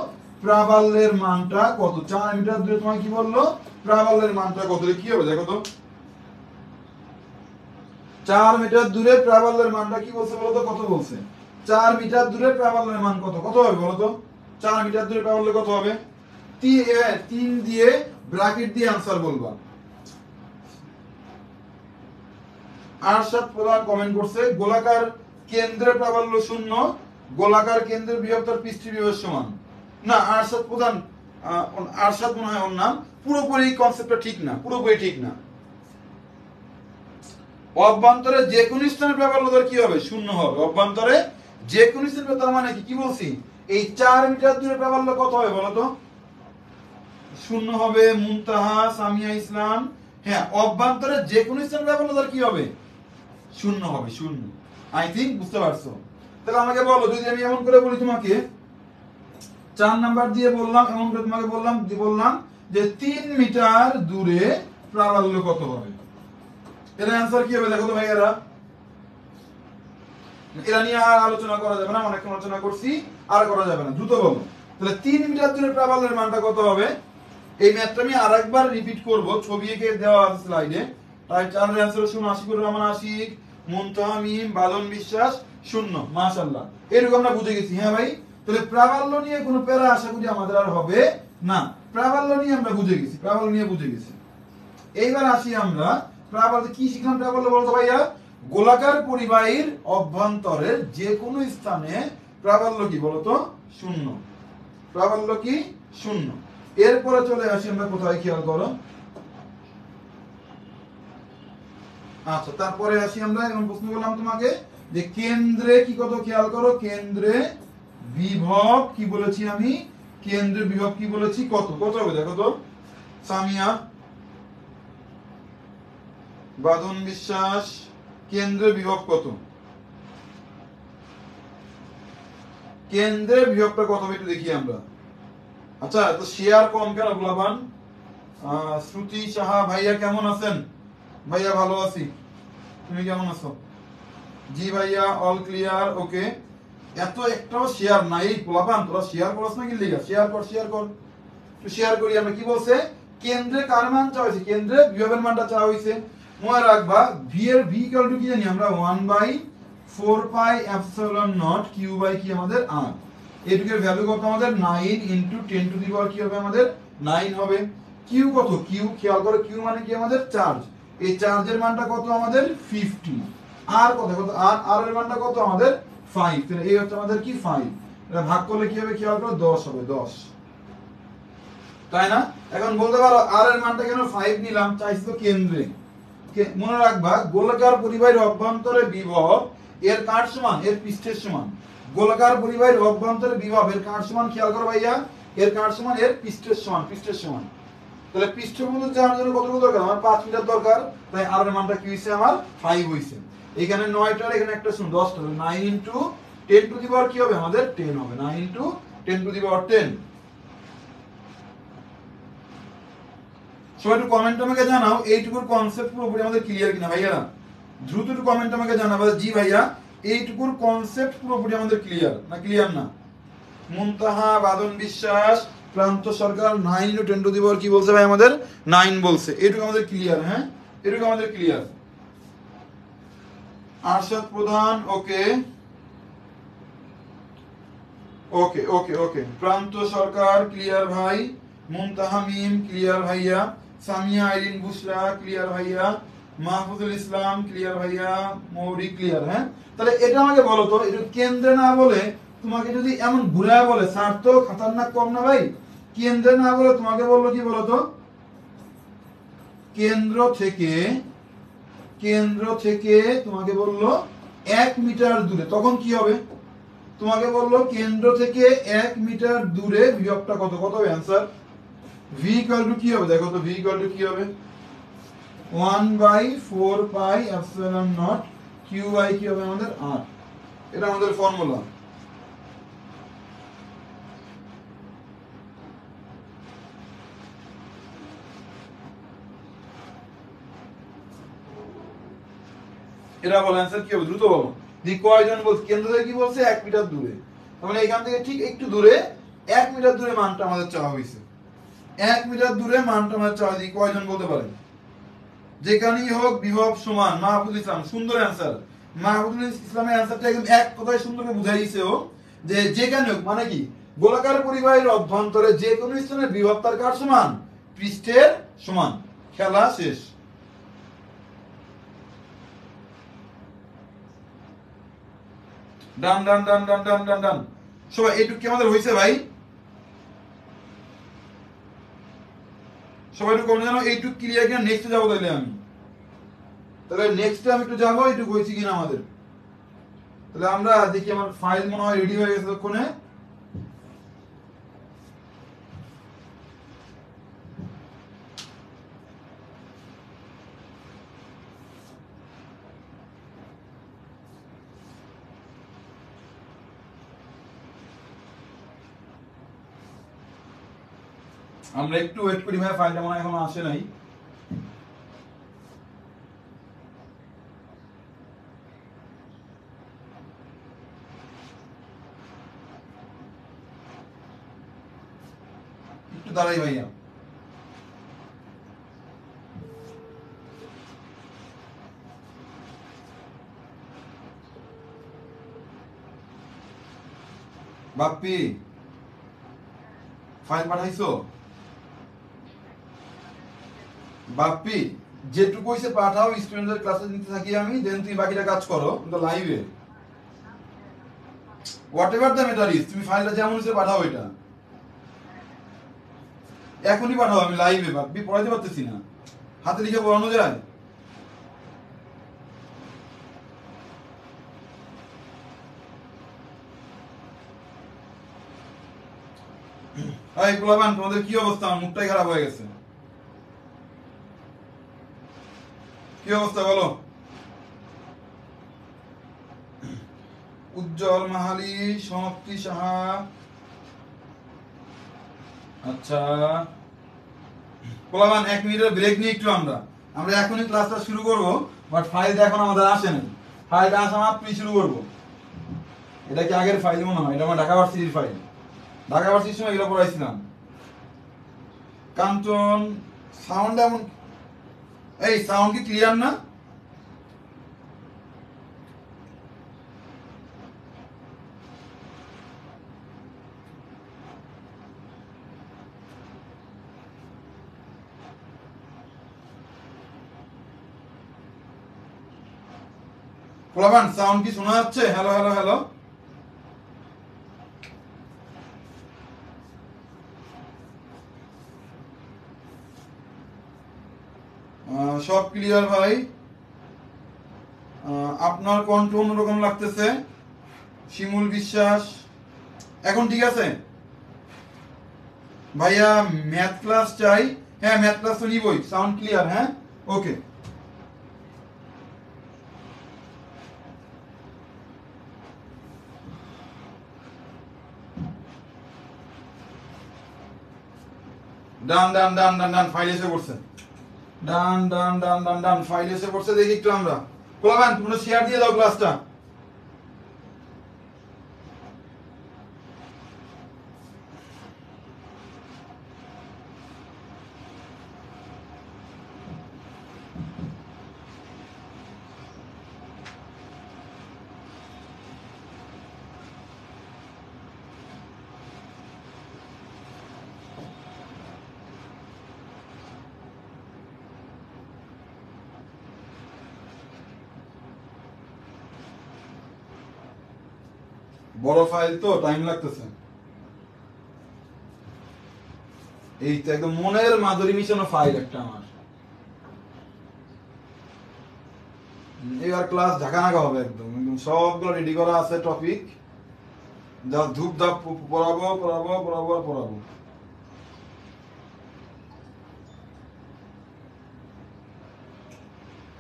প্রাবল্যের মানটা কত। 4 মিটার দূরে তোমাকে কি বললো প্রাবল্যের মানটা কত, কি হবে দেখো তো। 4 মিটার দূরে প্রাবল্যের মানটা কি বলছে বলতো, কত বলছে। 4 মিটার দূরে প্রাবল্যের মান কত হবে বলতো। 4 মিটার দূরে প্রাবল্য কত হবে, 3 দিয়ে ব্র্যাকেট দিয়ে आंसर বলবা। আরশাদ প্রধান কমেন্ট করছে গোলাকার কেন্দ্রে প্রাবল্য শূন্য, গোলাকার কেন্দ্রের বিভব তার পৃষ্ঠের বিভবের সমান। না আরশাদ প্রধান, আরশাদ মনে হয় ওর নাম, পুরোপুরি কনসেপ্টটা ঠিক না, পুরোপুরি ঠিক না। অভ্যন্তরে যে কোন স্থানে প্রাবল্য তার কি হবে শূন্য হবে। অভ্যন্তরে যে কোন স্থানে, তার মানে কি বলছি, এই 4 মিটার দূরে প্রাবল্য কত হবে বলতো, শূন্য হবে। মুনতাহা সামিয়া ইসলাম, হ্যাঁ অভ্যন্তরে যে কোন স্থানে প্রাবল্য তার কি হবে শূন্য হবে, শূন্য। আই থিংক বুঝতে পারছো। তাহলে আমাকে বলো, যদি আমি এমন করে বলি তোমাকে 4 নাম্বার দিয়ে বললাম, এমন করে তোমাকে বললাম যে 3 মিটার দূরে প্রাবল্য কত হবে, এর অ্যানসার কি হবে দেখো তো ভাইয়েরা। এরা নিয়ে আর আলোচনা করা যাবে না, অনেকক্ষণ আলোচনা করছি, আর করা যাবে না, দ্রুত বলো। তাহলে 3 মিটার দূরে প্রাবল্যের মানটা কত হবে? এই ম্যাথটা আমি আরেকবার রিপিট করব, ছবি এঁকে দেওয়া আছে স্লাইডে। তাই 4 এর অ্যানসার শুনুন, আশিকুর রহমান আশিক, মুনতাহা মিম, বাদন বিশ্বাস 0, মাশাআল্লাহ। এরকম আমরা বুঝে গেছি। হ্যাঁ ভাই, তাহলে প্রাবল্য নিয়ে কোনো প্যারা আশা করি আমাদের আর হবে না। প্রাবল্য নিয়ে আমরা বুঝে গেছি, প্রাবল্য নিয়ে বুঝে গেছি। এইবার আসি আমরা প্রাবল্য কি শিখলাম। প্রাবল্য বলতো ভাইয়া, গোলাকার পরিবাহীর অভ্যন্তরের যে কোনো স্থানে প্রাবল্য কি বলতো? 0। প্রাবল্য কি? 0। এরপরে চলে আসি আমরা কোথায়, খেয়াল করো। আচ্ছা, তারপরে আসি আমরা, এখন প্রশ্ন করলাম তোমাকে যে কেন্দ্রে কি কত, খেয়াল করো। কেন্দ্রে বিভব কি বলেছি আমি? কেন্দ্রে বিভব কি বলেছি? কত কত হবে দেখো তো। সামিয়া, বাদন বিশ্বাস, কেন্দ্রে বিভব কত? কেন্দ্রের বিভবটা কত হবে একটু দেখি আমরা। আচ্ছা, তো শেয়ার কম কেন গোলাপান? শ্রুতি সাহা ভাইয়া কেমন আছেন? ভাইয়া ভালো আছি, তুমি কেমন আছো? জি ভাইয়া, অল ক্লিয়ার, ওকে। এত একটাও শেয়ার নাই গোলাপান, তোরা শেয়ার করছ না কি লিগা? শেয়ার কর, শেয়ার কর, একটু শেয়ার করি আমরা। কি বলছে? কেন্দ্রে কার মান চাওয়া হয়েছে? কেন্দ্রে বিভবের মানটা চাওয়া হয়েছে। মনে রাখবা ভি এর ভি ইকুয়াল টু কি জানি আমরা? 1/4 pi epsilon naught q by কি আমাদের আর। এটুকের ভ্যালু কত আমাদের? 9 ইনটু 10 টু দি পাওয়ার কি হবে আমাদের? 9 হবে। কিউ কত? কিউ খেয়াল করো, কিউ মানে কি আমাদের? চার্জ। এই চার্জের মানটা কত আমাদের? 50। আর কত কত? আর এর মানটা কত আমাদের? 5। তাহলে এই হচ্ছে আমাদের কি? 5। এটা ভাগ করলে কি হবে? খেয়াল করো, 10 হবে, 10, তাই না? এখন বলতে পারো আর এর মানটা কেন 5 নিলাম? চাইছি তো কেন্দ্রে। মনে রাখবা গোলাকার পরিবাহীর অভ্যন্তরে বিভব এর কার সমান? এর পৃষ্ঠের সমান। গোলাকার পরিবাহীর অভ্যন্তরে বিভব এর কার সমান? খেয়াল করো ভাইয়া, এর কার সমান? এর পৃষ্ঠের সমান, পৃষ্ঠের সমান। তাহলে পৃষ্ঠ পর্যন্ত যাওয়ার জন্য কতটুকু দরকার? আমার 5 মিটার দরকার। তাই আর এর মানটা কি হইছে? আমার 5 হইছে। এখানে 9টার এখানে একটা শূন্য, 10টা। 9 ইনটু 10 টু দি পাওয়ার কি হবে আমাদের? 10 হবে। 9 ইনটু 10 টু দি পাওয়ার 10। সবাই একটু কমেন্ট আমাকে জানাও এইটুকুর কনসেপ্ট পুরোপুরি আমাদের ক্লিয়ার কিনা ভাইয়া। দ্রুত একটু কমেন্ট আমাকে জানাবো, জি ভাইয়া এইটুকুর কনসেপ্ট পুরোপুরি আমাদের ক্লিয়ার না ক্লিয়ার না। মুনতাহা, বাদন বিশ্বাস, প্রান্ত সরকার 9 ইনটু 10 টু দি পাওয়ার কি বলছে ভাই আমাদের? 9 বলছে। এইটুকু আমাদের ক্লিয়ার। হ্যাঁ, এটুকু আমাদের ক্লিয়ার। আরশাদ প্রধান, ওকে ওকে ওকে ওকে। প্রান্ত সরকার ক্লিয়ার ভাই। মুনতাহা মিম ক্লিয়ার ভাইয়া। সামিয়া আইরিন বুশরা ক্লিয়ার ভাইয়া। মাহফুজুল ইসলাম ক্লিয়ার ভাইয়া। মৌরি ক্লিয়ার। হ্যাঁ, তাহলে এটা আমাকে বলো তো, এটা কেন্দ্রে না বলে তোমাকে যদি এমন ঘুরায় বলে, স্যার তো খতরনাক কম না ভাই? কেন্দ্রে না বলে তোমাকে বললো কি বলো তো? কেন্দ্র থেকে তোমাকে বললো 1 মিটার দূরে, তখন কি হবে? তোমাকে বললো কেন্দ্র থেকে 1 মিটার দূরে বিভবটা কত? কত হবে অ্যানসার? ভি ইকুয়াল টু কি হবে দেখো তো? ভি ইকুয়াল টু কি হবে? 1/4 pi epsilon naught q by কি হবে আমাদের? আর। এটা আমাদের ফর্মুলা। এটা বলো অ্যানসার কি হবে? দ্রুত বলো। দি কয়জন বলছে? কেন্দ্র থেকে কি বলছে? 1 মিটার দূরে। তাহলে এখান থেকে ঠিক একটু দূরে 1 মিটার দূরে মানটা আমাদের চাওয়া হয়েছে। 1 মিটার দূরে মানটা আমাদের চাওয়া হয়েছে। কয়জন বলতে পারেন? যেখানেই হোক বিভব সমান। মাহফুজুল ইসলাম, সুন্দর অ্যান্সার। মাহফুজুল ইসলামের অ্যান্সারটা একদম এক কথায় সুন্দর করে বুঝাই দিয়েছে ও, যে যেখানে হোক মানে কি? গোলাকার পরিবাহীর অভ্যন্তরে যে কোনো স্থানের বিভব তার কার সমান? পৃষ্ঠের সমান। খেলা শেষ। ডান ডান ডান ডান ডান ডান ডান। সবাই এইটুকু কি আমাদের হয়েছে ভাই? সবাই একটু কমেন্ট জানাও এইটুকু ক্লিয়ার কিনা। নেক্সটে যাবো তাহলে আমি। তাহলে নেক্সটে আমি একটু যাবো এইটুকু হয়েছে কিনা আমাদের। তাহলে আমরা দেখি, আমার ফাইল মনে হয় রেডি হয়ে গেছে ততক্ষণে। আমরা একটু ওয়েট করি ভাই, ফাইলটা মনে হয় এখনো আসে নাই। দাঁড়াই ভাইয়া। বাপ্পি ফাইল পাঠাইছো? বাপ্পি যেটুকু হইছে পাঠাও, স্টুডেন্টদের ক্লাসে নিতে থাকি আমি, দেন তুমি বাকিটা কাজ করো লাইভে। What ever the matter is, তুমি ফাইলটা যেমন হইছে পাঠাও, এটা এখনই পাঠাও, আমি লাইভে। বাপ্পি পড়াইতে পারতেছি না, হাতে লিখে পড়ানো যায়? এই পোলাপান তোমাদের কি অবস্থা? আমার মুখটাই খারাপ হয়ে গেছে। কি অবস্থা বলো? উজ্জ্বল মাহালি, সমাপ্তি সাহা, আচ্ছা পোলাপান 1 মিনিটের ব্রেক নিয়ে একটু আমরা এখনই ক্লাসটা শুরু করব, বাট ফাইলটা এখন আমাদের আসে না। ফাইলটা আসা মাত্রই শুরু করব। এটা কি আগের ফাইল মনে হয়? এটা আমার ঢাকা ভার্সিটির ফাইল। ঢাকা ভার্সিটির সময় এগুলো পড়াইছিলাম। কাঞ্চন সাউন্ড এমন, এই সাউন্ড কি ক্লিয়ার না? পোলাপান সাউন্ড কি শোনা যাচ্ছে? Hello hello hello. সব ক্লিয়ার ভাই। আপনার কণ্ঠ অন্যরকম লাগতেছে। শিমুল বিশ্বাস, এখন ঠিক আছে ভাইয়া? ম্যাথ ক্লাস চাই। হ্যাঁ ম্যাথ ক্লাস তো নিবই। Sound clear? হ্যাঁ ওকে। ডান ডান ডান ডান ডান, ফাইল এসে পড়ছে। ডান ডান ডান ডান ডান, ফাইল এসে পড়ছে। দেখি একটু আমরা। পোলাপান তোমরা শেয়ার দিয়ে দাও ক্লাসটা। বড় ফাইল তো টাইম লাগতেছে। এই তো একদম মনের মাধুরী মিশানো ফাইল একটা আমার। এবার ক্লাস ঝাঁকানাকা হবে একদম, একদম সবগুলো রেডি করা আছে টপিক। যা ধূপ ধাপ পড়াবো পড়াবো পড়াবো পড়াবো।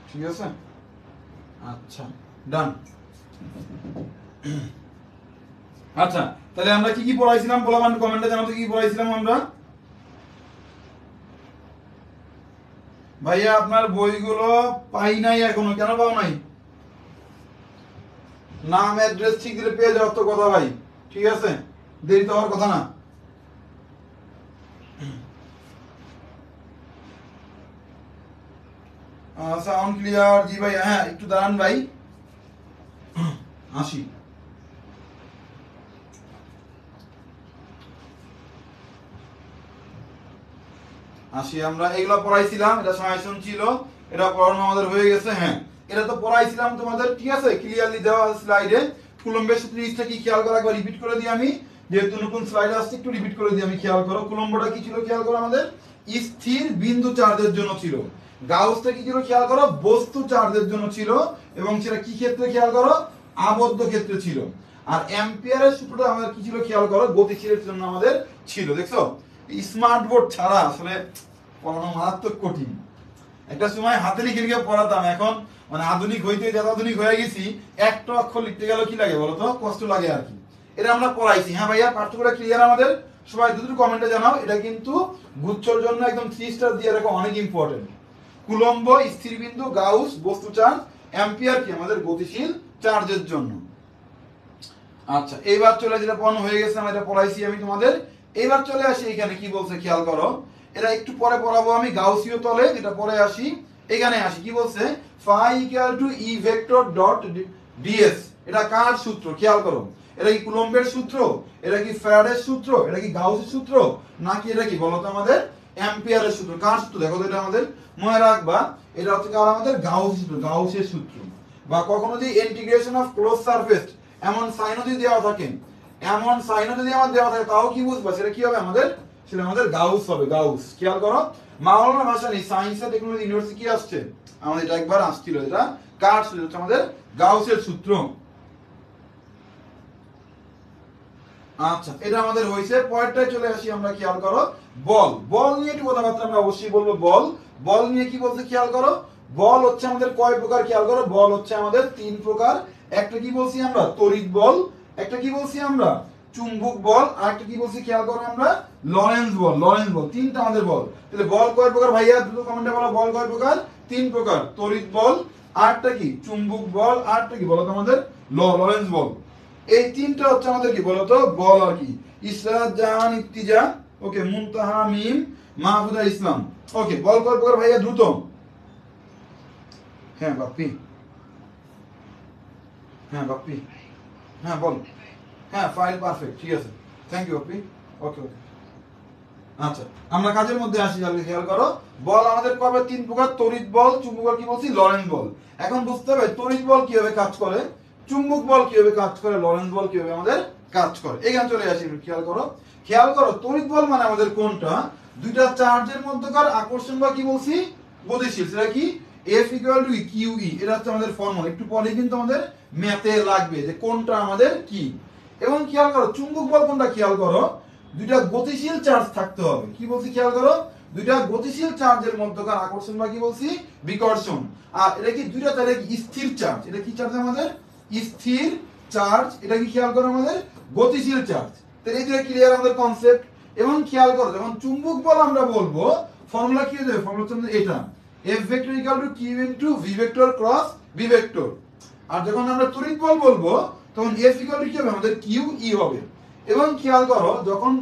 ঠিক আছে, আচ্ছা ডান। আচ্ছা তাহলে আমরা কি কি পড়াইছিলাম পোলাপান কমেন্টে জানাতে, কি পড়াইছিলাম আমরা? ভাইয়া আপনার বইগুলো পাই নাই এখনো। কেন পাও নাই? নাম অ্যাড্রেস ঠিক দিলে পেয়ে যাওয়ার তো কথা ভাই। ঠিক আছে, দেরি তো হওয়ার কথা না। Sound clear? জি ভাই। হ্যাঁ একটু দাঁড়ান ভাই, আসি। আমরা এগুলো পড়াইছিলাম, এটা সাজেশন ছিল, এটা পড়ানো আমাদের হয়ে গেছে। হ্যাঁ এটা তো পড়াইছিলাম তোমাদের, ঠিক আছে, ক্লিয়ারলি দেওয়া স্লাইডে। কুলম্বের সূত্র জিনিসটা কি খেয়াল করো, একবার রিপিট করে দিই আমি, যেহেতু নতুন স্লাইড আসছে একটু রিপিট করে দিই আমি। খেয়াল করো কুলম্বটা কি ছিল, খেয়াল করো, আমাদের স্থির বিন্দু চার্জের জন্য ছিল। গাউসটা কি ছিল খেয়াল করো, বস্তু চার্জের জন্য ছিল, এবং সেটা কি ক্ষেত্রে খেয়াল করো, আবদ্ধ ক্ষেত্রে ছিল। আর অ্যাম্পিয়ারের সূত্রটা আমাদের কি ছিল খেয়াল করো, গতিশীলের জন্য আমাদের ছিল। দেখছো স্মার্ট বোর্ড ছাড়া আসলে পড়ানো মারাত্মক কঠিন। একটা সময় হাতে লিখে লিখে পড়াতাম, এখন মানে আধুনিক হইতে যত আধুনিক হয়ে গেছি, একটা অক্ষর লিখতে গেল কি লাগে বলতো, কষ্ট লাগে আর কি। এটা আমরা পড়াইছি। হ্যাঁ ভাইয়া পার্থক্যটা ক্লিয়ার আমাদের? সবাই দুটো কমেন্টে জানাও। এটা কিন্তু গুচ্ছর জন্য একদম 3 স্টার দিয়ে রাখো, অনেক ইম্পর্টেন্ট। কুলম্ব স্থির বিন্দু, গাউস বস্তু চার্জ, অ্যাম্পিয়ার কি আমাদের গতিশীল চার্জের জন্য। আচ্ছা এইবার চলে যেটা পড়ানো হয়ে গেছে, আমরা এটা পড়াইছি আমি তোমাদের। এবার চলে আসি এখানে কি বলছে খেয়াল করো, এটা একটু পরে পড়াবো আমি গাউসীয় তলে, এটা পরে আসি। এখানে আসি কি বলছে, phi equal to E vector dot dS. এটা কার সূত্র খেয়াল করো, এটা কি কুলম্বের সূত্র, এটা কি ফ্যারাডের সূত্র, এটা কি গাউসের সূত্র, নাকি এটা কি বলতো আমাদের অ্যাম্পিয়ারের সূত্র? কার সূত্র দেখো তো, এটা আমাদের মনে রাখবা, এটা হচ্ছে কার আমাদের গাউসের সূত্র, গাউসের সূত্র। বা কখনো যদি ইন্টিগ্রেশন অফ ক্লোজ সারফেস এমন সাইনও যদি দেওয়া থাকে, এমন সাইনও যদি আমার দেওয়া থাকে, তাও কি বুঝবা সেটা কি হবে আমাদের, সেটা আমাদের গাউস হবে, গাউস। খেয়াল করো, Maulana Bhashani science and technology university কি আসছে আমাদের, এটা একবার আসছিল, এটা কার সূত্র, হচ্ছে আমাদের গাউসের সূত্র। আচ্ছা, এটা আমাদের হয়েছে। পরেরটায় চলে আসি আমরা, খেয়াল করো, বল। বল নিয়ে একটু কথাবার্তা আমরা অবশ্যই বলবো। বল, বল নিয়ে কি বলতে খেয়াল করো, বল হচ্ছে আমাদের কয় প্রকার খেয়াল করো, বল হচ্ছে আমাদের 3 প্রকার। একটা কি বলছি আমরা, তড়িৎ বল, একটা কি বলছি আমরা, চুম্বক বল, আর একটা কি বলছি খেয়াল করো আমরা, লরেন্স বল। লরেন্স বল, তিনটা আমাদের বল। তাহলে বল কয় প্রকার ভাইয়া, দ্রুত কমেন্টে বলো, বল কয় প্রকার? 3 প্রকার। তড়িৎ বল, আরটা কি চুম্বক বল, আরটা কি বলো তো আমাদের লরেন্স বল। এই তিনটা হচ্ছে আমাদের কি বলতো বল আর কি। ইসরাত জাহান ইফতিজা, ওকে, মুনতাহা মিম মাহফুজা ইসলাম। ওকে, বল কয় প্রকার ভাইয়া দ্রুত? হ্যাঁ বাপ্পি, হ্যাঁ বাপ্পি, হ্যাঁ বল, হ্যাঁ ফাইল পারফেক্ট, ঠিক আছে, থ্যাংক ইউ বাপ্পি। ওকে ওকে, আচ্ছা আমরা কাজের মধ্যে আসি, তাহলে খেয়াল করো, বল আমাদের কবে 3 প্রকার, তড়িৎ বল, চুম্বক বল কি বলছি, লরেন্স বল। এখন বুঝতে হবে তড়িৎ বল কিভাবে কাজ করে, চুম্বক বল কিভাবে কাজ করে, লরেন্স বল কিভাবে আমাদের কাজ করে। এখানে চলে আসি, খেয়াল করো, খেয়াল করো, তড়িৎ বল মানে আমাদের কোনটা, দুইটা চার্জের মধ্যকার আকর্ষণ বা কি বলছি গতিশীল, সেটা কি F ইকুয়াল টু QE। এটা হচ্ছে আমাদের ফর্মুলা, একটু পরে কিন্তু আমাদের ম্যাথে লাগবে যে কোনটা আমাদের কি। এবং খেয়াল করো, চুম্বক বল কোনটা খেয়াল করো, দুইটা গতিশীল চার্জ থাকতে হবে। কি বলছি খেয়াল করো, দুইটা গতিশীল চার্জের মধ্যকার আকর্ষণ বা কি বলছি বিকর্ষণ। আর এটা কি দুইটা, তাহলে কি স্থির চার্জ, এটা কি চার্জ আমাদের স্থির চার্জ, এটা কি খেয়াল করো আমাদের গতিশীল চার্জ। তাহলে এই দুটো ক্লিয়ার আমাদের কনসেপ্ট। এবং খেয়াল করো, যখন চুম্বক বল আমরা বলবো, ফর্মুলা কি হবে, ফর্মুলা হচ্ছে এটা F vector equal to Q into V vector cross B vector. আর যখন আমরা তড়িৎ বল বলবো, তখন F ইকুয়াল টু কি হবে আমাদের QE হবে। এবং খেয়াল করো, যখন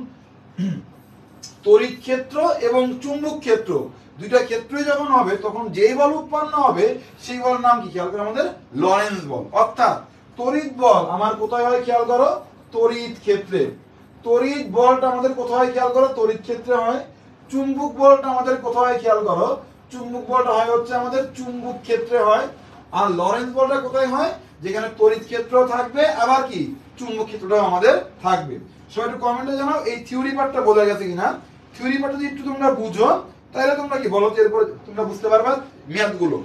তড়িৎ ক্ষেত্র এবং চুম্বক ক্ষেত্র দুইটা ক্ষেত্রই যখন হবে, তখন যেই বল উৎপন্ন হবে সেই বলের নাম কি খেয়াল করো আমাদের লরেন্স বল। অর্থাৎ তড়িৎ বল আমার কোথায় হয় খেয়াল করো, তড়িৎ ক্ষেত্রে। তড়িৎ বলটা আমাদের কোথায় খেয়াল করো, তড়িৎ ক্ষেত্রে হয়। চুম্বক বলটা আমাদের কোথায় খেয়াল করো, চুম্বক বলটা হয় হচ্ছে আমাদের চুম্বক ক্ষেত্রে হয়। আর লরেন্স বলটা কোথায় হয়, যেখানে তড়িৎ ক্ষেত্র থাকবে, আবার কি চুম্বক ক্ষেত্রটাও আমাদের থাকবে। সো একটু কমেন্টে জানাও এই থিওরি পার্টটা বোঝা গেছে কিনা। থিওরি পার্টটা যদি একটু তোমরা বুঝো, তাহলে তোমরা কি বলো, এরপর তোমরা বুঝতে পারবা ম্যাথ গুলো।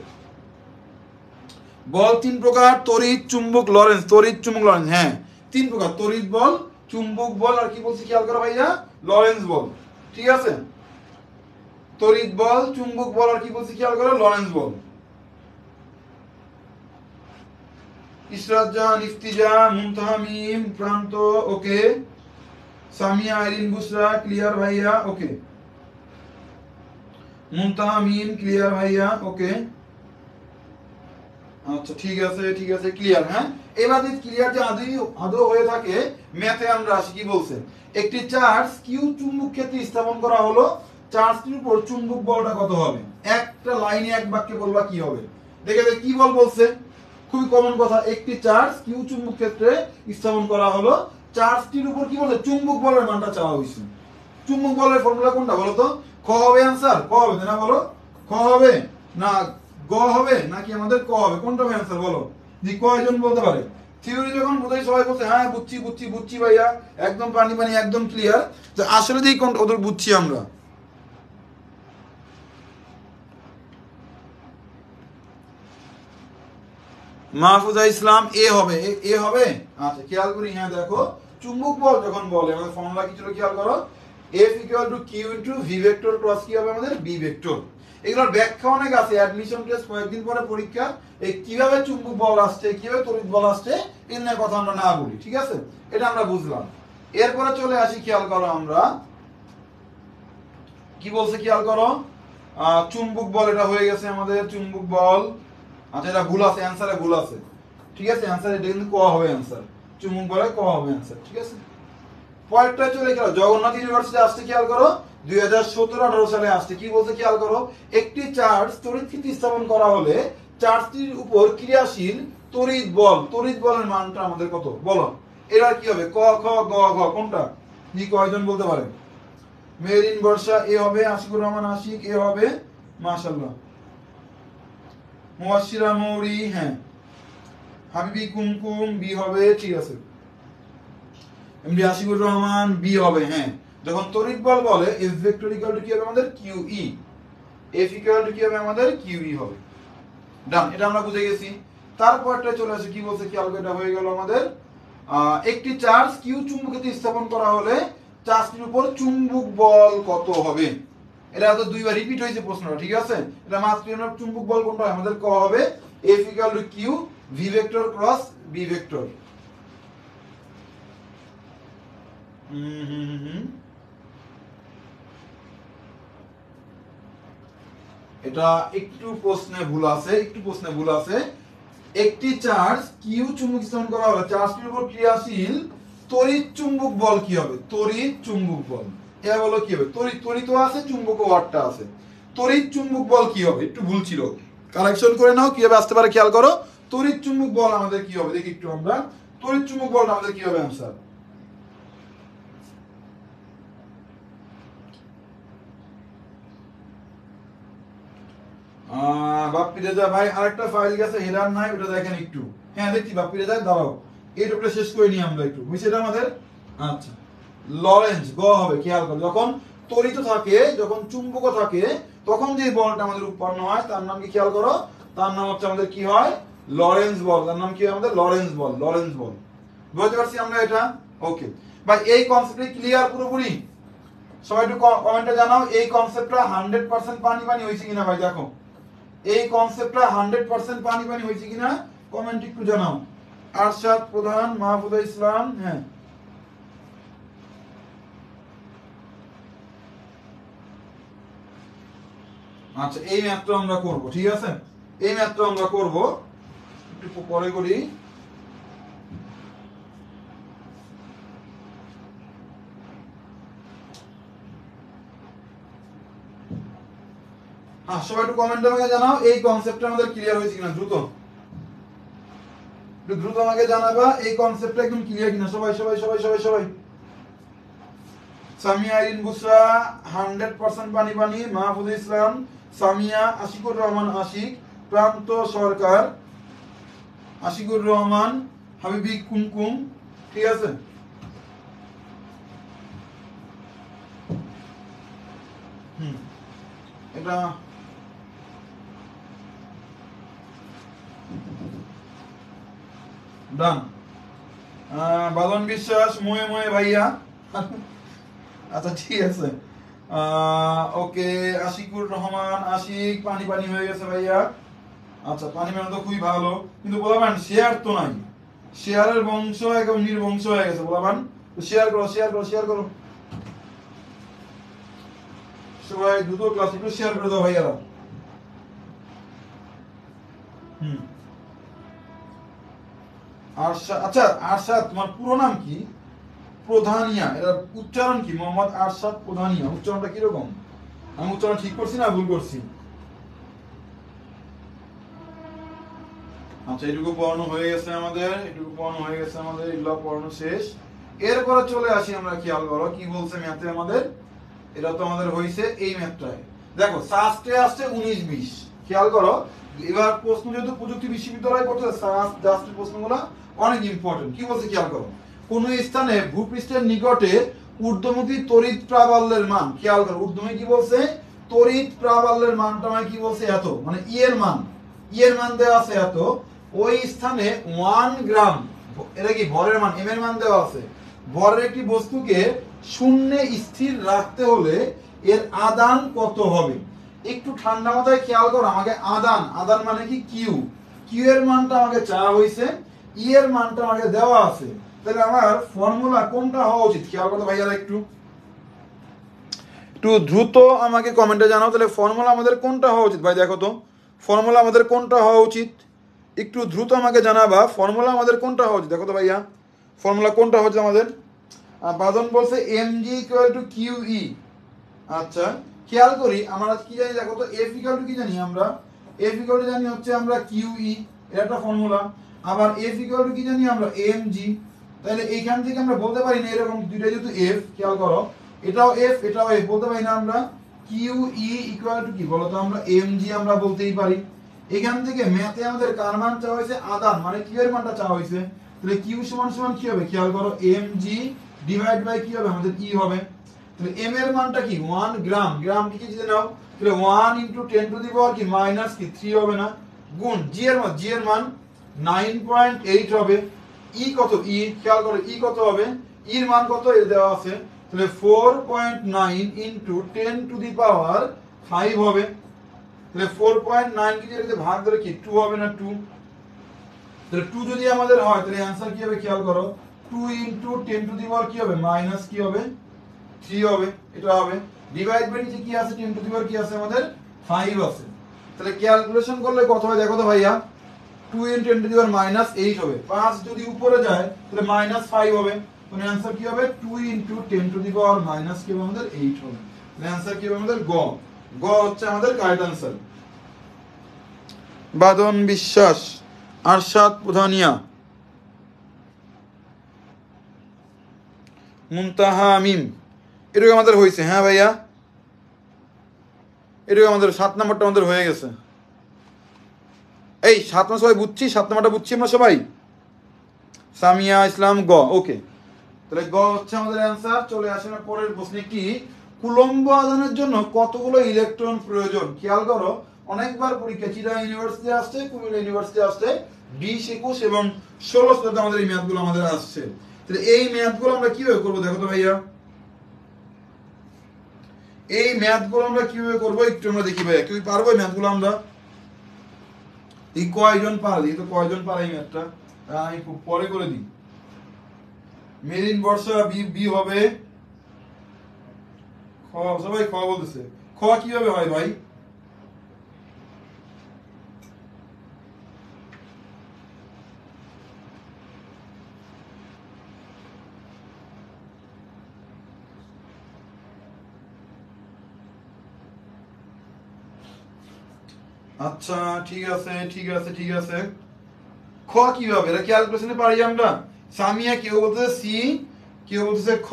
বল 3 প্রকার, তড়িৎ, চুম্বক, লরেন্স। তড়িৎ, চুম্বক, লরেন্স, হ্যাঁ 3 প্রকার, তড়িৎ বল, চুম্বক বল, আর কি বলছি খেয়াল করো ভাইয়া, লরেন্স বল। ঠিক আছে, তড়িৎ বল, চুম্বক বল, আর কি বলছি খেয়াল করো, লরেন্স বল। ইসরাত জাহান ইফতিজা, মুনতাহা মিম প্রান্ত, ওকে, সামিয়া আইরিন বুসরা ক্লিয়ার ভাইয়া, ওকে, মুনতাহা মিম ক্লিয়ার ভাইয়া, ওকে, আচ্ছা ঠিক আছে ঠিক আছে, ক্লিয়ার। হ্যাঁ, এবার যদি ক্লিয়ার যে আদৌ হয়ে থাকে, ম্যাথে আমরা আসি কি বলছে, একটি চার্জ কিউ চুম্বক ক্ষেত্রে স্থাপন করা হলো, চার্জটির উপর চুম্বক বলটা কত হবে, একটা লাইনে এক বাক্যে বলবা কি হবে। দেখে কি বল বলছে, খুবই কমন কথা, একটি চার্জ কিউ চুম্বক ক্ষেত্রে স্থাপন করা হলো, চার্জটির উপর কি বলছে চুম্বক বলের মানটা চাওয়া হয়েছে। চুম্বক বলের ফর্মুলা কোনটা বলো তো, খ হবে অ্যান্সার, ক হবে না বলো, খ হবে না গ হবে নাকি আমাদের ক হবে, কোনটা হবে অ্যান্সার বলো, যে কয়জন বলতে পারে। থিওরি যখন বোঝাই সবাই বলছে হ্যাঁ বুঝছি বুঝছি বুঝছি ভাইয়া, একদম পানি পানি একদম ক্লিয়ার, যে আসলে দিয়ে কোনটা ওদের বুঝছি আমরা। মাহফুজা ইসলাম এ হবে, এ হবে। আচ্ছা খেয়াল করি, হ্যাঁ দেখো, চুম্বক বল যখন বলে আমাদের ফর্মুলা কি ছিল খেয়াল করো, F equal to Q into V vector cross কি হবে আমাদের B ভেক্টর। এগুলোর ব্যাখ্যা অনেক আছে, অ্যাডমিশন টেস্ট কয়েকদিন পরে পরীক্ষা, এই কিভাবে চুম্বক বল আসছে, কিভাবে তড়িৎ বল আসছে, এর নিয়ে কথা আমরা না বলি, ঠিক আছে, এটা আমরা বুঝলাম। এরপরে চলে আসি, খেয়াল করো আমরা কি বলছে খেয়াল করো, চুম্বক বল এটা হয়ে গেছে আমাদের চুম্বক বল। আচ্ছা এটা ভুল আছে, অ্যান্সারে ভুল আছে, ঠিক আছে, অ্যান্সার এটা কিন্তু ক হবে অ্যান্সার, চুম্বক বলে ক হবে অ্যান্সার, ঠিক আছে। পরেরটা চলে গেল জগন্নাথ ইউনিভার্সিটি আসছে, খেয়াল করো 2017-18 সালে আসছে। কি বলছে খেয়াল করো, একটি চার্জ তড়িৎ ক্ষেত্রে স্থাপন করা হলে চার্জটির উপর ক্রিয়াশীল তড়িৎ বলের মানটা আমাদের কত বলো। এবার কি হবে, ক খ গ ঘ কোনটা, কি কয়জন বলতে পারে? মেরিন বর্ষা এ হবে, আশিকুর রহমান আশিক এ হবে, মাশাআল্লাহ। মুয়াশশিরা মৌরি হ্যাঁ, হাবিবি কুমকুম বি হবে, ঠিক আছে। এমডি আশিকুর রহমান বি হবে হ্যাঁ। যখন তড়িৎ বল বলে এফ ভেক্টর ইকুয়াল টু কি হবে আমাদের কিউই, এফ ইকুয়াল টু কি হবে আমাদের কিউই হবে। ডান, এটা আমরা বুঝে গেছি। তারপরটা চলে আসে, কি বলছে খেয়াল করে, এটা হয়ে গেল আমাদের একটি চার্জ কিউ চুম্বকতে স্থাপন করা হলে চার্জটির উপর চুম্বক বল কত হবে। এটা তো দুইবার রিপিট হয়েছে প্রশ্নটা, ঠিক আছে। এটা মাত্র চুম্বক বল কোনটা হয় আমাদের, ক হবে F equal to q v vector cross B vector. এটা একটু প্রশ্নে ভুল আছে, একটি চার্জ কিউ চুম্বক স্থাপন করা হলে চার্জটির উপর ক্রিয়াশীল তড়িৎ চুম্বক বল কি হবে, তড়িৎ চুম্বক বল। এ বলো কি হবে, তড়িৎও আছে চুম্বকও ওয়াটটা আছে, তড়িৎ চুম্বক বল কি হবে, একটু ভুল ছিল, কারেকশন করে নাও, কিভাবে আসতে পারে খেয়াল করো। তড়িৎ চুম্বক বল আমাদের কি হবে দেখি একটু আমরা, তড়িৎ চুম্বক বলটা আমাদের কি হবে आंसर। বাপ্পি রেজা ভাই আরেকটা ফাইল গেছে হেরার নাই, ওটা দেখেন একটু। হ্যাঁ দেখছি বাপ্পি রেজা, দাঁড়াও এই টুকটা শেষ করে নিই আমরা একটু, বুঝছি এটা আমাদের। আচ্ছা লরেন্জ গ হবে, খেয়াল করো যখন তড়িৎ থাকে, যখন চুম্বক থাকে, তখন যে বলটা আমাদের উৎপন্ন হয় তার নাম কি খেয়াল করো, তার নাম হচ্ছে আমাদের কি হয়, লরেন্জ বল। তার নাম কি হয় আমাদের, লরেন্জ বল। বুঝতে পারছি আমরা এটা, ওকে ভাই। এই কনসেপ্টে ক্লিয়ার পুরোপুরি? সবাই একটু কমেন্টে জানাও এই কনসেপ্টটা 100% পানি হয়েছে কিনা ভাই, দেখো এই কনসেপ্টটা 100% পানি হয়েছে কিনা কমেন্ট একটু জানাও। আরশাদ প্রধান, মাহফুজা ইসলাম হ্যাঁ। আচ্ছা এই ম্যাথটা আমরা করব, ঠিক আছে, এই ম্যাথটা আমরা করব, একটু পরে করি। সবাই একটু কমেন্টে আমাকে জানাও এই কনসেপ্টটা আমাদের ক্লিয়ার হয়েছে কিনা, দ্রুত আমাকে জানাবা এই কনসেপ্টটা একদম ক্লিয়ার কিনা। সবাই সবাই সবাই সবাই সবাই সামিয়া আইরিন বুসরা 100% পানি, মাহফুজ ইসলাম, সামিয়া, আশিকুর রহমান আশিক, প্রান্ত সরকার, আশিকুর রহমান, হাবিবি কুমকুম, ঠিক আছে। এটা ডান। বাদন বিশ্বাস মোয়ে ভাইয়া, আচ্ছা ঠিক আছে। ওকে আশিকুর রহমান আশিক পানি হয়ে গেছে ভাইয়া। আচ্ছা পানি মানে তো খুবই ভালো, কিন্তু বলাবান শেয়ার তো নাই, শেয়ারের বংশ একদম নির্বংশ হয়ে গেছে বলাবান। শেয়ার করো সবাই, দ্রুত ক্লাস একটু শেয়ার করে দাও ভাইয়ারা। আচ্ছা আরশাদ তোমার পুরো নাম কি? প্রধানিয়া, এটা উচ্চারণ কি? মোহাম্মদ আরশাদ প্রধানিয়া, উচ্চারণটা কিরকম? আমি উচ্চারণ ঠিক করছি না ভুল করছি? আচ্ছা এটুকু পড়ানো হয়ে গেছে আমাদের, এগুলো পড়ানো শেষ। এরপরে চলে আসি আমরা, খেয়াল করো কি বলছে ম্যাথে আমাদের। এটা তো আমাদের হয়েছে এই ম্যাথটায়, দেখো সাস্টে আসছে 19-20, খেয়াল করো। এবার প্রশ্ন যেহেতু প্রযুক্তি বিশ্ববিদ্যালয় করতে, জাস্টের প্রশ্নগুলো অনেক ইম্পর্টেন্ট। কি বলছে খেয়াল করো, কোন স্থানে ভূপৃষ্ঠের নিকটে ঊর্ধ্বমুখী তড়িৎ প্রাবল্যের মান, খেয়াল করো ঊর্ধ্বমুখী কি বলছে, তড়িৎ প্রাবল্যের মানটা মানে কি বলছে এত, মানে ই এর মান দেওয়া আছে এত, ওই স্থানে 1 গ্রাম, এটা কি ভরের মান, এম এর মান দেওয়া আছে, ভরের একটি বস্তুকে শূন্যে স্থির রাখতে হলে এর আদান কত হবে। একটু ঠান্ডা মাথায় খেয়াল করো, আমাকে আদান মানে কি কিউ এর মানটা আমাকে চাওয়া হয়েছে, ই এর মানটা আমাকে দেওয়া আছে, তাহলে আমার ফর্মুলা কোনটা হওয়া উচিত খেয়াল করো ভাইয়ারা। একটু দ্রুত আমাকে কমেন্টে জানাও, তাহলে ফর্মুলা আমাদের কোনটা হওয়া উচিত ভাই, দেখো তো ফর্মুলা আমাদের কোনটা হওয়া উচিত, একটু দ্রুত আমাকে জানাবা ফর্মুলা আমাদের কোনটা হওয়া উচিত, দেখো তো ভাইয়া ফর্মুলা কোনটা হচ্ছে আমাদের। বাদন বলছে mg ইকুয়াল টু qe। আচ্ছা খেয়াল করি আমরা কি জানি দেখো তো, f ইকুয়াল টু কি জানি আমরা, f ইকুয়াল টু জানি হচ্ছে আমরা qe, এটা একটা ফর্মুলা। আবার f ইকুয়াল টু কি জানি আমরা mg। তাহলে এইখান থেকে আমরা বলতে পারি না এরকম দুইটা যেহেতু f, খেয়াল করো এটাও f এটাও f, বলতে পারি না আমরা qe ইকুয়াল টু কি বলতো, আমরা mg আমরা বলতেই পারি। এখান থেকে ম্যাথে আমাদের কার মান চাওয়া হয়েছে, আদান মানে q এর মানটা চাওয়া হয়েছে। তাহলে q সমান সমান কি হবে, খেয়াল করো mg ডিভাইড বাই কি হবে আমাদের e হবে। তাহলে m এর মানটা কি 1 গ্রাম, গ্রাম কি যদি নাও তাহলে 1 * 10 টু দি পাওয়ার কি মাইনাস কি 3 হবে না, গুণ g এর মান 9.8 হবে। e কত, e খেয়াল করো e কত হবে, e এর মান কত এর দেওয়া আছে, তাহলে 4.9 * 10 টু দি পাওয়ার 5 হবে। তাহলে 4.9 কে যদি ভাগ করে কি 2 হবে না, 2। তাহলে 2 যদি আমাদের হয় তাহলে आंसर কি হবে, খেয়াল করো 2 * 10 টু দি পাওয়ার কি হবে মাইনাস কি হবে 3 হবে, এটা হবে। ডিভাইড বাই নিচে কি আছে 10 টু দি পাওয়ার কি আছে আমাদের 5 আছে। তাহলে ক্যালকুলেশন করলে কত হয় দেখো তো ভাইয়া, 2 * 10 টু দি পাওয়ার মাইনাস 8 হবে। 5 যদি উপরে যায় তাহলে মাইনাস 5 হবে। তাহলে आंसर কি হবে 2 * 10 টু দি পাওয়ার মাইনাস কি হবে আমাদের 8 হবে। তাহলে आंसर কি হবে আমাদের গ, গ হচ্ছে আমাদের কারেক্ট आंसर। বাদন বিশ্বাস, আরশাদ প্রধানিয়া, মুনতাহা মিম, এটুকু আমাদের হয়েছে। হ্যাঁ ভাইয়া এটুকু আমাদের 7 নম্বরটা আমাদের হয়ে গেছে। এই 7 নম্বর সবাই বুঝছি, 7 নম্বরটা বুঝছি আমরা সবাই। সামিয়া ইসলাম গ, ওকে। তাহলে গ হচ্ছে আমাদের অ্যান্সার। চলে আসেন পরের প্রশ্নে, কি কুলম্ব আধানের জন্য কতগুলো ইলেকট্রন প্রয়োজন। খেয়াল করো অনেকবার পরীক্ষা চিরা ইউনিভার্সিটি আসছে, কুমিল্লা ইউনিভার্সিটি আসছে, 20, 21 এবং 16 সালে আমাদের এই ম্যাথগুলো আমাদের আসছে। তাহলে এই ম্যাথগুলো আমরা কিভাবে করবো দেখো তো ভাইয়া, এই ম্যাথগুলো আমরা কিভাবে করবো একটু আমরা দেখি ভাইয়া, কেউ পারবো এই ম্যাথগুলো আমরা, এই কয়জন পারে, এই তো কয়জন পারে এই ম্যাথটা, আমি খুব পরে করে দিই। মেরিন বর্ষা বি, বি হবে খ, সবাই খ বলতেছে, খ কিভাবে হয় ভাই, আচ্ছা ঠিক আছে ঠিক আছে ঠিক আছে। খ কিভাবে, এটা ক্যালকুলেশনে পারি আমরা। সামিয়া কেউ বলতেছে সি, কেউ বলতেছে খ,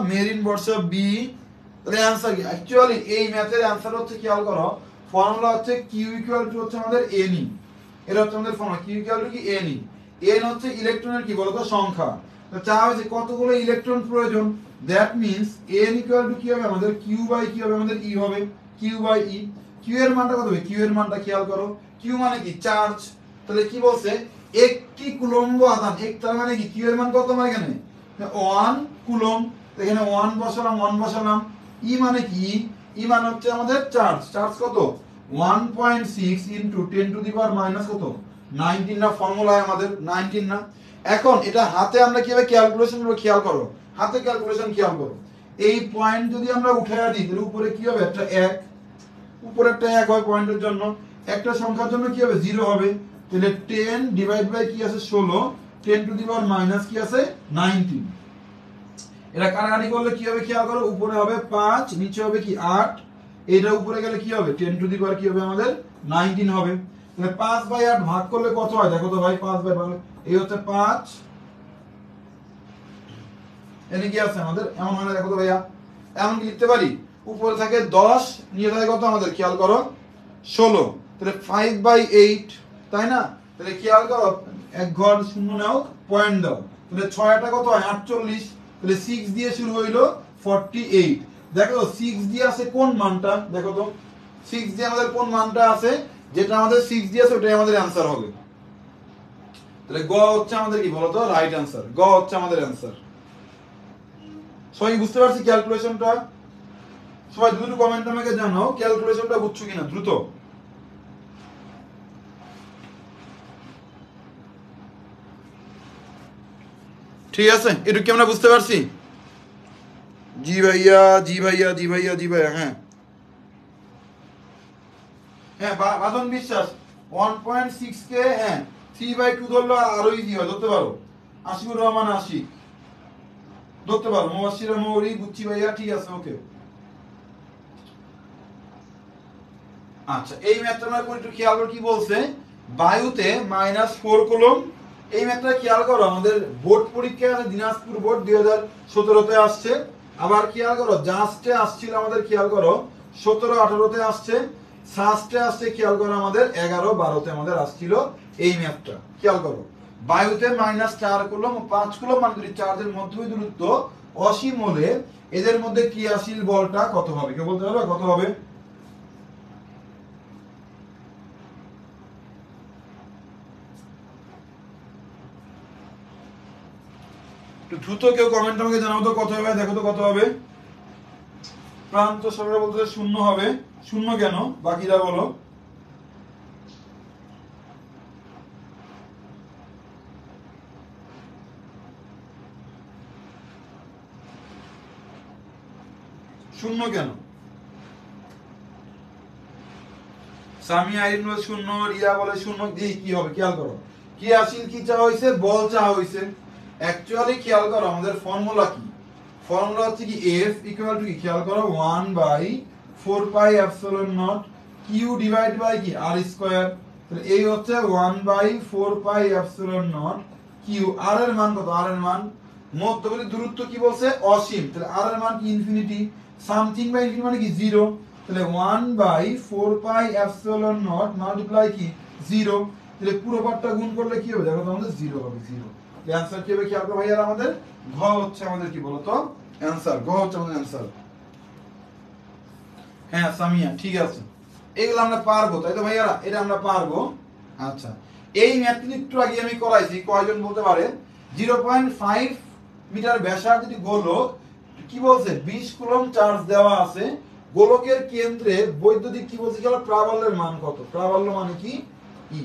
মেরিন বর্ষা বি। তাহলে অ্যান্সার কি, অ্যাকচুয়ালি এই ম্যাথের অ্যান্সার হচ্ছে, খেয়াল করো ফর্মুলা হচ্ছে কিউ ইকুয়াল টু হচ্ছে আমাদের এন ই, এটা হচ্ছে আমাদের ফর্মুলা কিউ ইকুয়াল টু কি এন ই। এন হচ্ছে ইলেকট্রনের কি বলতো সংখ্যা, তো চাওয়া হয়েছে কতগুলো ইলেকট্রন প্রয়োজন, that means N equal to কি হবে আমাদের কিউ বাই কি হবে আমাদের ই হবে, কিউ বাই ই। কিউ এর মানটা কত হবে, কিউ এর মানটা খেয়াল করো, কিউ মানে কি চার্জ। তাহলে কি বলছে একটি কুলম্ব আধান, এক তার মানে কি কিউ এর মান কত আমার এখানে 1 কুলম্ব, এখানে 1 বসালাম 1 বসালাম। ই মানে কি, ই মানে হচ্ছে আমাদের চার্জ, চার্জ কত 1.6 * 10 টু দি পাওয়ার মাইনাস কত 19 না, ফর্মুলা আমাদের 19 না। এখন এটা হাতে আমরা কিভাবে ক্যালকুলেশন করব, খেয়াল করো হাতে ক্যালকুলেশন খেয়াল করো। এই পয়েন্ট যদি আমরা উঠায়া দিই তাহলে উপরে কি হবে একটা 1, উপরে একটা 1 হয় পয়েন্টের জন্য, একটা সংখ্যার জন্য কি হবে 0 হবে। তাহলে 10 ডিভাইড বাই কি আছে 16, 10 টু দি পাওয়ার মাইনাস কি আছে 19। এটা কাটাকাটি করলে কি হবে খেয়াল করো, উপরে হবে 5, নিচে হবে কি 8, এটা উপরে গেলে কি হবে 10 টু দি পাওয়ার কি হবে আমাদের 19 হবে। তাহলে 5/8 ভাগ করলে কত হয় দেখো তো ভাই, 5/8 এই হচ্ছে 5, এনে কি আছে আমাদের এমন মানে দেখো তো ভাইয়া, এমন কি লিখতে পারি, উপরে থাকে 10, নিচে থাকে কত আমাদের খেয়াল করো 16, তাহলে 5/8 তাই না। তাহলে খেয়াল করো এক ঘর শূন্য নাও, পয়েন্ট দাও, তাহলে 6টা কত হয় 48, তাহলে 6 দিয়ে শুরু হইলো 48। দেখো 6 দিয়ে আছে কোন মানটা, দেখো তো 6 দিয়ে আমাদের কোন মানটা আছে, যেটা আমাদের 6 দিয়ে আছে ওটাই আমাদের অ্যানসার হবে। তাহলে গ হচ্ছে আমাদের কি বলতো রাইট অ্যানসার, গ হচ্ছে আমাদের অ্যানসার। সবাই বুঝতে পারছি ক্যালকুলেশনটা, সবাই দ্রুত কমেন্ট আমাকে জানাও ক্যালকুলেশনটা বুঝছো কিনা দ্রুত। ঠিক আছে এটুকু কি আমরা বুঝতে পারছি, জি ভাইয়া জি ভাইয়া জি ভাইয়া জি ভাইয়া। হ্যাঁ হ্যাঁ বাদন বিশ্বাস 1.6 কে হ্যাঁ 3/2 ধরলে আরো ইজি হয়, ধরতে পারো। আশিকুর রহমান আশিক, ধরতে পারো মুবাশশিরা মৌরি বুচ্চি ভাইয়া, ঠিক আছে ওকে। আচ্ছা এই ম্যাথটা আমরা একটু খেয়াল করে, কি বলছে বায়ুতে -4 কুলম্ব। এই ম্যাথটা খেয়াল করো, আমাদের বোর্ড পরীক্ষায় আছে, দিনাজপুর বোর্ড 2017-তে আসছে। আবার খেয়াল করো জাস্টে আসছিল আমাদের, খেয়াল করো 17-18-তে আসছে, সাস্টে আসছে খেয়াল করো আমাদের 11-12-তে আমাদের আসছিল এই ম্যাথটা। খেয়াল করো বায়ুতে -4 কুলম্ব ও 5 কুলম্ব মানে দুটি চার্জের মধ্যবর্তী দূরত্ব অসীম হলে এদের মধ্যে ক্রিয়াশীল বলটা কত হবে? কেউ বলতে পারবে কত হবে? দ্রুত কেউ কমেন্ট আমাকে জানাও তো কত হবে, দেখো তো কত হবে। প্রান্ত সরকার বলতে 0 হবে। 0 কেন? বাকিরা বলো। শূন্য কেন? সামিয়া আইরিন বলে 0, রিয়া বলে 0, দিয়ে কি হবে খেয়াল করো। ক্রিয়াশীল কি চাওয়া হয়েছে? বল চাওয়া হয়েছে। অ্যাকচুয়ালি খেয়াল করো আমাদের ফর্মুলা কি, ফর্মুলা হচ্ছে কি F ইকুয়াল টু কি, খেয়াল করো 1/4 pi epsilon naught q divide by কি আর স্কয়ার। তাহলে এই হচ্ছে 1/4 পাই এপসিলন নট কিউ। আর এর মান কত? আর এর মান মধ্যবর্তী দূরত্ব কি বলছে? অসীম। তাহলে আর এর মান কি? ইনফিনিটি। সামথিং বাই ইনফিনিটি মানে কি 0। তাহলে 1/4 পাই এপসিলন নট মাল্টিপ্লাই কি 0। তাহলে পুরো পার্টটা গুণ করলে কি হবে? দেখো তো আমাদের 0 হবে। 0 অ্যানসার কি হবে খেয়াল করো ভাইয়ারা, আমাদের ঘ হচ্ছে আমাদের কি বলতো অ্যানসার। ঘ হচ্ছে আমাদের অ্যানসার। হ্যাঁ সামিয়া ঠিক আছে, এগুলো আমরা পারবো তাই তো ভাইয়ারা, এটা আমরা পারবো। আচ্ছা এই ম্যাথটি একটু আগে আমি করাইছি, কয়জন বলতে পারে? 0.5 মিটার ব্যাসার্ধ একটি গোলক, কি বলছে 20 কুলম্ব চার্জ দেওয়া আছে, গোলকের কেন্দ্রে বৈদ্যুতিক কি বলছে খেয়াল, প্রাবল্যের মান কত? প্রাবল্য মানে কি ই।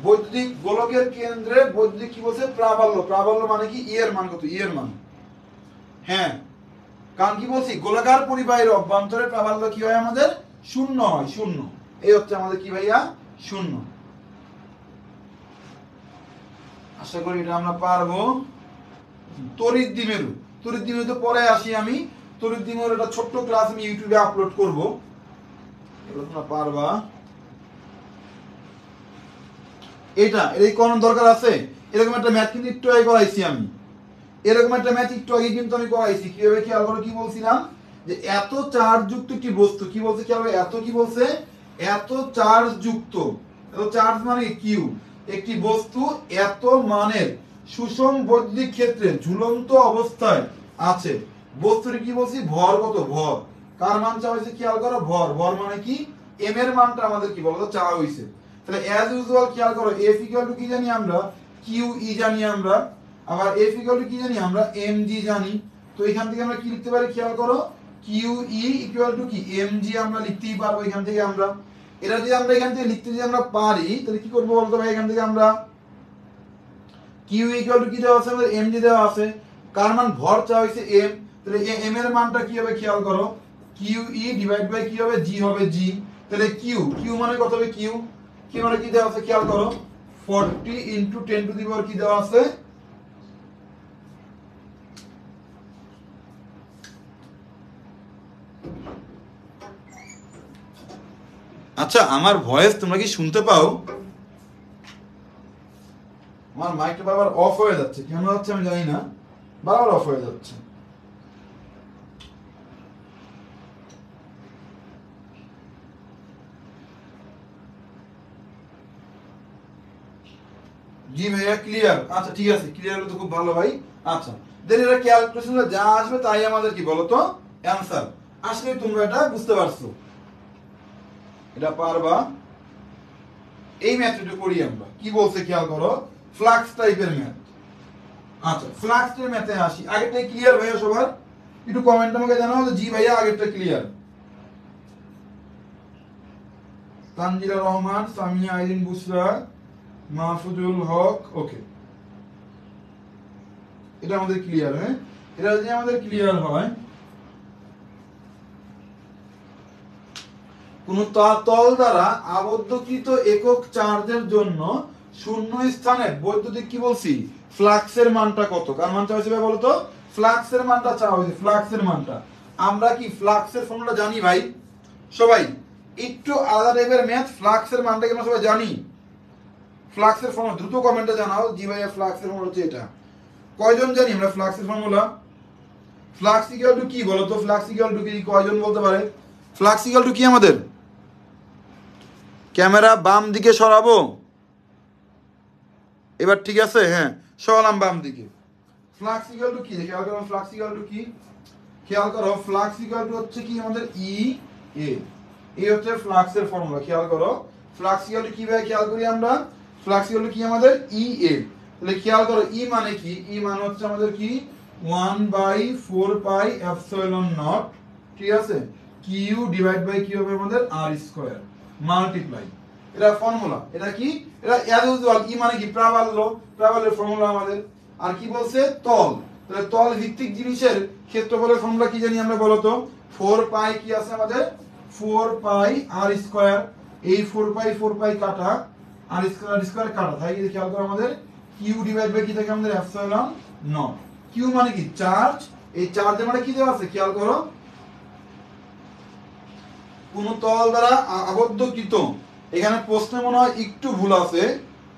বৈদ্যুতিক গোলকের কেন্দ্রে বৈদ্যুতিক কি বলছে? প্রাবল্য। প্রাবল্য মানে কি? ই এর মান কত? ই এর মান। হ্যাঁ কারণ কি বলছি, গোলাকার পরিবাহীর অভ্যন্তরে প্রাবল্য কি হয় আমাদের? 0 হয়। 0 এই হচ্ছে আমাদের কি ভাইয়া? 0। আশা করি এটা আমরা পারবো। তড়িৎ দ্বিমেরু, তড়িৎ দ্বিমেরু তো পরে আসি আমি। তড়িৎ দ্বিমেরু একটা ছোট্ট ক্লাস আমি ইউটিউবে আপলোড করব, এগুলো তোমরা পারবা। এটা এই কোন দরকার আছে? এরকম একটা ম্যাথ কিন্তু একটু আগে করাইছি আমি, এরকম একটা ম্যাথ একটু আগে কিন্তু আমি করাইছি। কিভাবে খেয়াল করো, কি বলছিলাম যে এত চার্জ যুক্ত একটি বস্তু, কি বলছে খেয়াল করো, এত কি বলছে? এত চার্জ যুক্ত, এত চার্জ মানে কিউ, একটি বস্তু এত মানের সুষম বৈদ্যুতিক ক্ষেত্রে ঝুলন্ত অবস্থায় আছে। বস্তুর কি বলছি? ভর কত? ভর। কার মান চাওয়া হয়েছে খেয়াল করো? ভর। ভর মানে কি? এম এর মানটা আমাদের কি বলতো চাওয়া হয়েছে। তাহলে অ্যাজ ইউজুয়াল খেয়াল করো, এফ ইকুয়াল টু কি জানি আমরা? কিউ ই জানি আমরা। আবার এফ ইকুয়াল টু কি জানি আমরা? এম জি জানি। তো এখান থেকে আমরা কি লিখতে পারি খেয়াল করো? কিউ ই ইকুয়াল টু কি এম জি আমরা লিখতেই পারবো এখান থেকে আমরা। এটা যদি আমরা এখান থেকে লিখতে যদি আমরা পারি, তাহলে কি করবো বলতো ভাই? এখান থেকে আমরা কিউ ইকুয়াল টু কি দেওয়া আছে আমাদের? এম জি দেওয়া আছে। কার মান? ভর চাওয়া হয়েছে এম। তাহলে এম এর মানটা কি হবে খেয়াল করো? কিউ ই ডিভাইড বাই কি হবে? জি হবে জি। তাহলে কিউ, কিউ মানে কত হবে? কিউ, কিউ মানে কি দেওয়া আছে খেয়াল করো? 40 ইনটু 10 টু দি পাওয়ার কি দেওয়া আছে? আচ্ছা আমার ভয়েস তোমরা কি শুনতে পাও? আমার মাইকটা বারবার অফ হয়ে যাচ্ছে, কেন হচ্ছে আমি জানি না, বারবার অফ হয়ে যাচ্ছে। জি ভাইয়া ক্লিয়ার। আচ্ছা ঠিক আছে, ক্লিয়ার হলে তো খুব ভালো ভাই। আচ্ছা দেন এটা ক্যালকুলেশনে যা আসবে তাই আমাদের কি বলতো অ্যানসার। আসলে তোমরা এটা বুঝতে পারছো, এটা পারবা। এই ম্যাথটা করি আমরা, কি বলছে খেয়াল করো? ফ্লাক্স টাইপের ম্যাথ। আচ্ছা ফ্লাক্স এর ম্যাথে আসি। আগেরটা ক্লিয়ার ভাইয়া সবার? একটু কমেন্ট আমাকে জানাও যে জি ভাইয়া আগেরটা ক্লিয়ার। তানজিলা রহমান, সামিয়া আইরিন, বুসরা, মাহফুজুল হক, ওকে এটা আমাদের ক্লিয়ার। হ্যাঁ এটা যদি আমাদের ক্লিয়ার হয়, কোন তল দ্বারা আবদ্ধকৃত একক চার্জের জন্য শূন্য স্থানে বৈদ্যুতিক কি বলছি ফ্লাক্সের মানটা কত? কার মান চাইছে ভাই বলতো? ফ্লাক্সের মানটা চাওয়া হয়েছে, ফ্লাক্সের মানটা। আমরা কি ফ্লাক্সের ফর্মুলা জানি ভাই সবাই? একটু আলাদা টাইপের ম্যাথ, ফ্লাক্সের মানটা কি আমরা সবাই জানি? ফ্লাক্সের ফর্মুলা দ্রুত কমেন্টে জানাও, জি ভাইয়া ফ্লাক্সের ফর্মুলা হচ্ছে এটা। কয়জন জানি আমরা ফ্লাক্সের ফর্মুলা? ফ্লাক্স ইকুয়াল টু কি বলো তো? ফ্লাক্স ইকুয়াল টু কি কয়জন বলতে পারে? ফ্লাক্স ইকুয়াল টু কি আমাদের? ক্যামেরা বাম দিকে সরাবো এবার, ঠিক আছে? হ্যাঁ, সরালাম বাম দিকে। ফ্লাক্স ইকুয়াল টু কি খেয়াল করো, ফ্লাক্স ইকুয়াল টু কি খেয়াল করো, ফ্লাক্স ইকুয়াল টু হচ্ছে কি আমাদের ই এ, এই হচ্ছে ফ্লাক্সের ফর্মুলা। খেয়াল করো ফ্লাক্স ইকুয়াল টু কি ভাই, খেয়াল করি আমরা, ফ্লাক্স ইকুয়াল টু কি আমাদের ই এ। তাহলে খেয়াল করো ই মানে কি, ই মানে হচ্ছে আমাদের কি 1/4 পাই এপসিলন নট, ঠিক আছে, কিউ ডিভাইড বাই কি হবে আমাদের আর স্কয়ার মাল্টিপ্লাই, এটা ফর্মুলা। এটা কি, এটা অ্যাজ ইউজুয়াল ই মানে কি প্রাবল্য, প্রাবল্যের ফর্মুলা আমাদের। আর কি বলছে তল, তাহলে তল ভিত্তিক জিনিসের ক্ষেত্রফলের ফর্মুলা কি জানি আমরা বলো তো? 4 পাই কি আছে আমাদের 4 পাই আর স্কয়ার, এই 4 পাই কাটা আর স্কয়ার কাটা তাই কি খেয়াল করো আমাদের কিউ ডিভাইড বাই কি থাকে আমাদের এপসিলন নট। কিউ মানে কি চার্জ, এই চার্জের মানে কি দেওয়া আছে খেয়াল করো, কোন তল দ্বারা আবদ্ধকৃত। এখানে প্রশ্নে মনে হয় একটু ভুল আছে,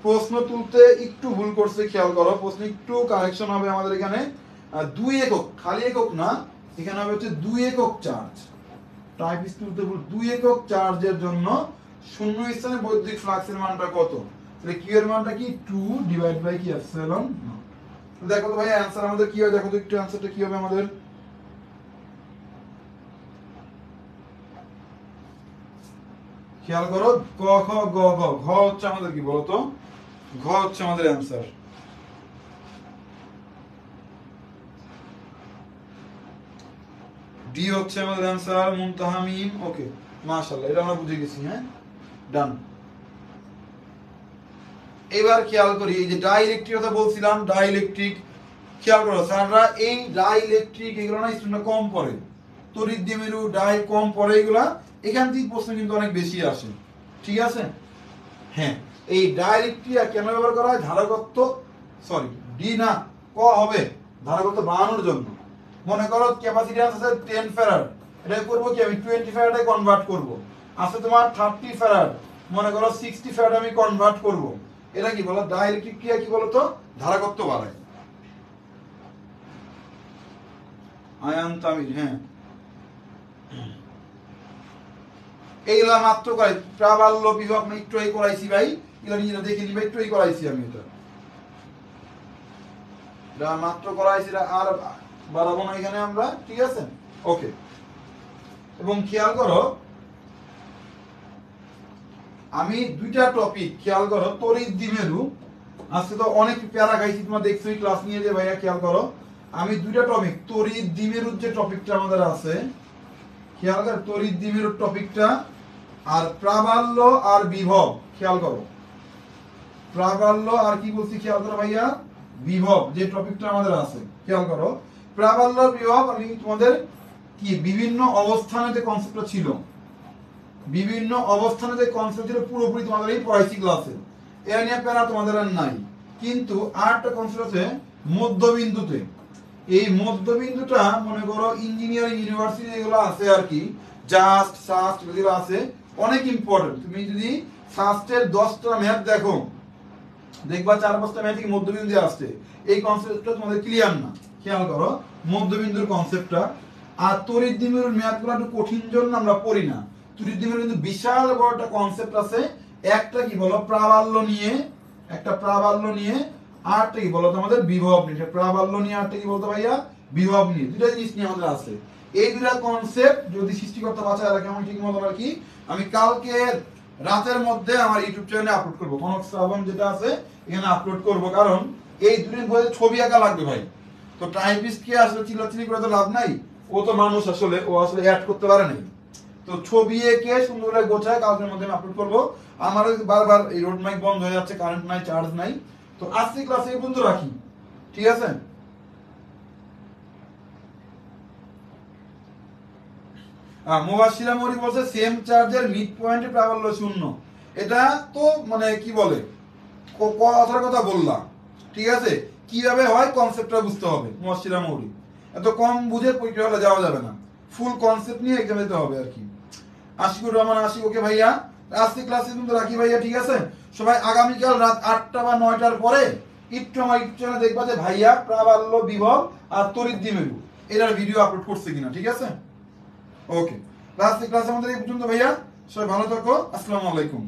প্রশ্ন তুলতে একটু ভুল করছে, খেয়াল করো প্রশ্ন একটু কারেকশন হবে আমাদের এখানে। 2 একক, খালি একক না, এখানে হবে হচ্ছে 2 একক চার্জ, টাইপিস তুলতে ভুল। 2 একক চার্জের জন্য শূন্য স্থানে বৈদ্যুতিক ফ্লাক্সের মানটা কত? তাহলে কিউ এর মানটা কি 2 ডিভাইড বাই কি এপসিলন। দেখো তো ভাই অ্যানসার আমাদের কি হয়, দেখো তো একটু অ্যানসারটা কি হবে আমাদের। খেয়াল করো ক খ গ ঘ, ঘ হচ্ছে আমাদের কি বলতো, ঘ হচ্ছে আমাদের অ্যানসার। ডি হচ্ছে আমাদের অ্যানসার, মুনতাহা মিম। ওকে মাশাআল্লাহ, এটা আমরা বুঝে গেছি। হ্যাঁ ডান। এবার খেয়াল করি এই যে ডাইইলেকট্রিক কথা বলছিলাম, ডাইইলেকট্রিক খেয়াল করো স্যাররা এই ডাইইলেকট্রিক এগুলো না স্টুডেন্টরা কম পড়ে, তড়িৎ দ্বিমেরু ডাই কম পড়ে এগুলা, এখান থেকে প্রশ্ন কিন্তু অনেক বেশি আসে, ঠিক আছে? হ্যাঁ, এই ডাইইলেকট্রিক কেন ব্যবহার করা হয়? ধারকত্ব, সরি ডি না ক হবে, ধারকত্ব বাড়ানোর জন্য। মনে করো ক্যাপাসিট্যান্স আছে 10 ফ্যারাড, এটা করব কি আমি 20 ফ্যারাডে কনভার্ট করব। আছে তোমার 30 ফ্যারাড, মনে করো 60 ফ্যারাড আমি কনভার্ট করব। এটা কি বলো ডাইইলেকট্রিক ক্রিয়া কি বলতো? ধারকত্ব বাড়ায়। আয়ান তামিল, হ্যাঁ এইগুলা মাত্র করাই, প্রাবল্য বিভব আমি একটু করাইছি ভাই, এগুলো নিজেরা দেখে নিবা, একটু করাইছি আমি, এটা মাত্র করাইছি, আর বাড়াবো না এখানে আমরা, ঠিক আছে? ওকে। এবং খেয়াল করো আমি দুইটা টপিক খেয়াল করো, তড়িৎ দ্বিমেরু, আজকে তো অনেক প্যারা খাইছি, তোমরা দেখছোই ক্লাস নিয়ে যে ভাইয়া। খেয়াল করো আমি দুইটা টপিক, তড়িৎ দ্বিমেরুর যে টপিকটা আমাদের আছে, খেয়াল করো তড়িৎ দ্বিমেরুর টপিকটা, আর প্রাবল্য আর বিভব, খেয়াল করো প্রাবল্য আর কি বলছি খেয়াল করো ভাইয়া, বিভব যে টপিকটা আমাদের আছে, খেয়াল করো প্রাবল্য বিভব। আমি তোমাদের কি বিভিন্ন অবস্থানে যে কনসেপ্টটা ছিল, বিভিন্ন অবস্থানে যে কনসেপ্ট ছিল পুরোপুরি তোমাদের এই পড়াইছি ক্লাসে, এর নিয়ে প্যারা তোমাদের আর নাই। কিন্তু আরেকটা কনসেপ্ট আছে মধ্যবিন্দুতে, এই মধ্যবিন্দুটা মনে করো ইঞ্জিনিয়ারিং ইউনিভার্সিটি যেগুলো আছে আর কি, জাস্ট সাস্ট যেগুলো আছে অনেক ইম্পর্টেন্ট। তুমি যদি সাস্টের 10টা ম্যাথ দেখো, দেখবা 4-5টা ম্যাথ কি মধ্যবিন্দু দিয়ে আসছে, এই কনসেপ্টটা তোমাদের ক্লিয়ার না। খেয়াল করো মধ্যবিন্দুর কনসেপ্টটা। আর তড়িৎ দ্বিমেরুর ম্যাথগুলো একটু কঠিন জন্য আমরা পড়ি না। তড়িৎ দ্বিমেরুর কিন্তু বিশাল বড় একটা কনসেপ্ট আছে, একটা কি বলো প্রাবল্য নিয়ে, একটা প্রাবল্য নিয়ে, আরটা কি বলতো আমাদের বিভব নিয়ে। প্রাবল্য নিয়ে আরটা কি বলতো ভাইয়া, বিভব নিয়ে, দুটা জিনিস নিয়ে আমাদের আছে। এই দুটা কনসেপ্ট যদি সৃষ্টিকর্তা বাঁচায় রাখে আমি ঠিক মতো আর কি, আমি কালকে রাতের মধ্যে আমার ইউটিউব চ্যানেলে আপলোড করবো, কনক শ্রাবণ যেটা আছে এখানে আপলোড করব। কারণ এই দুদিন বইয়ে ছবি আঁকা লাগবে ভাই, তো টাইপিস্ট কি আসলে চিল্লাচিল্লি করে তো লাভ নাই, ও তো মানুষ আসলে, ও আসলে অ্যাড করতে পারে নাই। তো ছবি এঁকে সুন্দর করে গোছায় কালকের মধ্যে আমি আপলোড করবো। আমার বারবার এই রোড মাইক বন্ধ হয়ে যাচ্ছে, কারেন্ট নাই, চার্জ নাই। তো আজকে ক্লাসে এই পর্যন্ত রাখি, ঠিক আছে? মুবাশশিরা মৌরি বলছে সেম চার্জের মিড পয়েন্টে প্রাবল্য শূন্য। এটা তো মানে কি বলে কথার কথা বললাম, ঠিক আছে? কিভাবে হয় কনসেপ্টটা বুঝতে হবে মুবাশশিরা মৌরি। এত কম বুঝে পরীক্ষা হলে যাওয়া যাবে না, ফুল কনসেপ্ট নিয়ে এক্সাম দিতে হবে আর কি। আশিকুর রহমান আশিক, ওকে ভাইয়া, আজকে ক্লাসে কিন্তু রাখি ভাইয়া, ঠিক আছে? সবাই আগামীকাল রাত 8টা বা 9টার পরে একটু আমার ইউটিউব চ্যানেলে দেখবা যে ভাইয়া প্রাবল্য বিভব আর তড়িৎ দ্বিমেরু এটার ভিডিও আপলোড করছে কিনা, ঠিক আছে? ওকে, ক্লাস আমাদের এই পর্যন্ত ভাইয়া, সবাই ভালো থাকো, আসসালামু আলাইকুম।